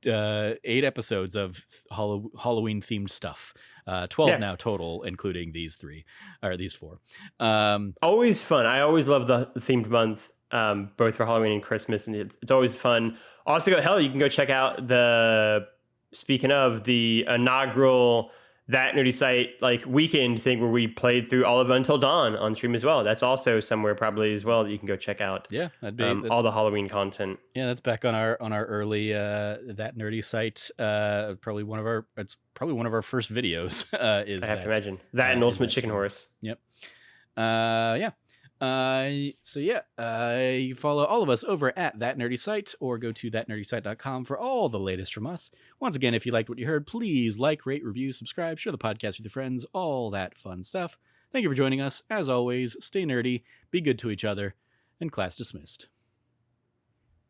8 episodes of Halloween themed stuff. 12 now total, including these 4. Always fun. I always love the themed month, both for Halloween and Christmas, and it's always fun. Also, you can go check out speaking of the inaugural That Nerdy Site like weekend thing where we played through all of Until Dawn on stream as well. That's also somewhere probably as well that you can go check out. Yeah, that'd be all the Halloween content. Yeah, that's back on our early That Nerdy Site. Probably one of our first videos. I have to imagine that and Ultimate Chicken Horse. Yep. Yeah. You follow all of us over at That Nerdy Site or go to thatnerdysite.com for all the latest from us. Once again, if you liked what you heard, please like, rate, review, subscribe, share the podcast with your friends, all that fun stuff. Thank you for joining us. As always, stay nerdy, be good to each other, and class dismissed.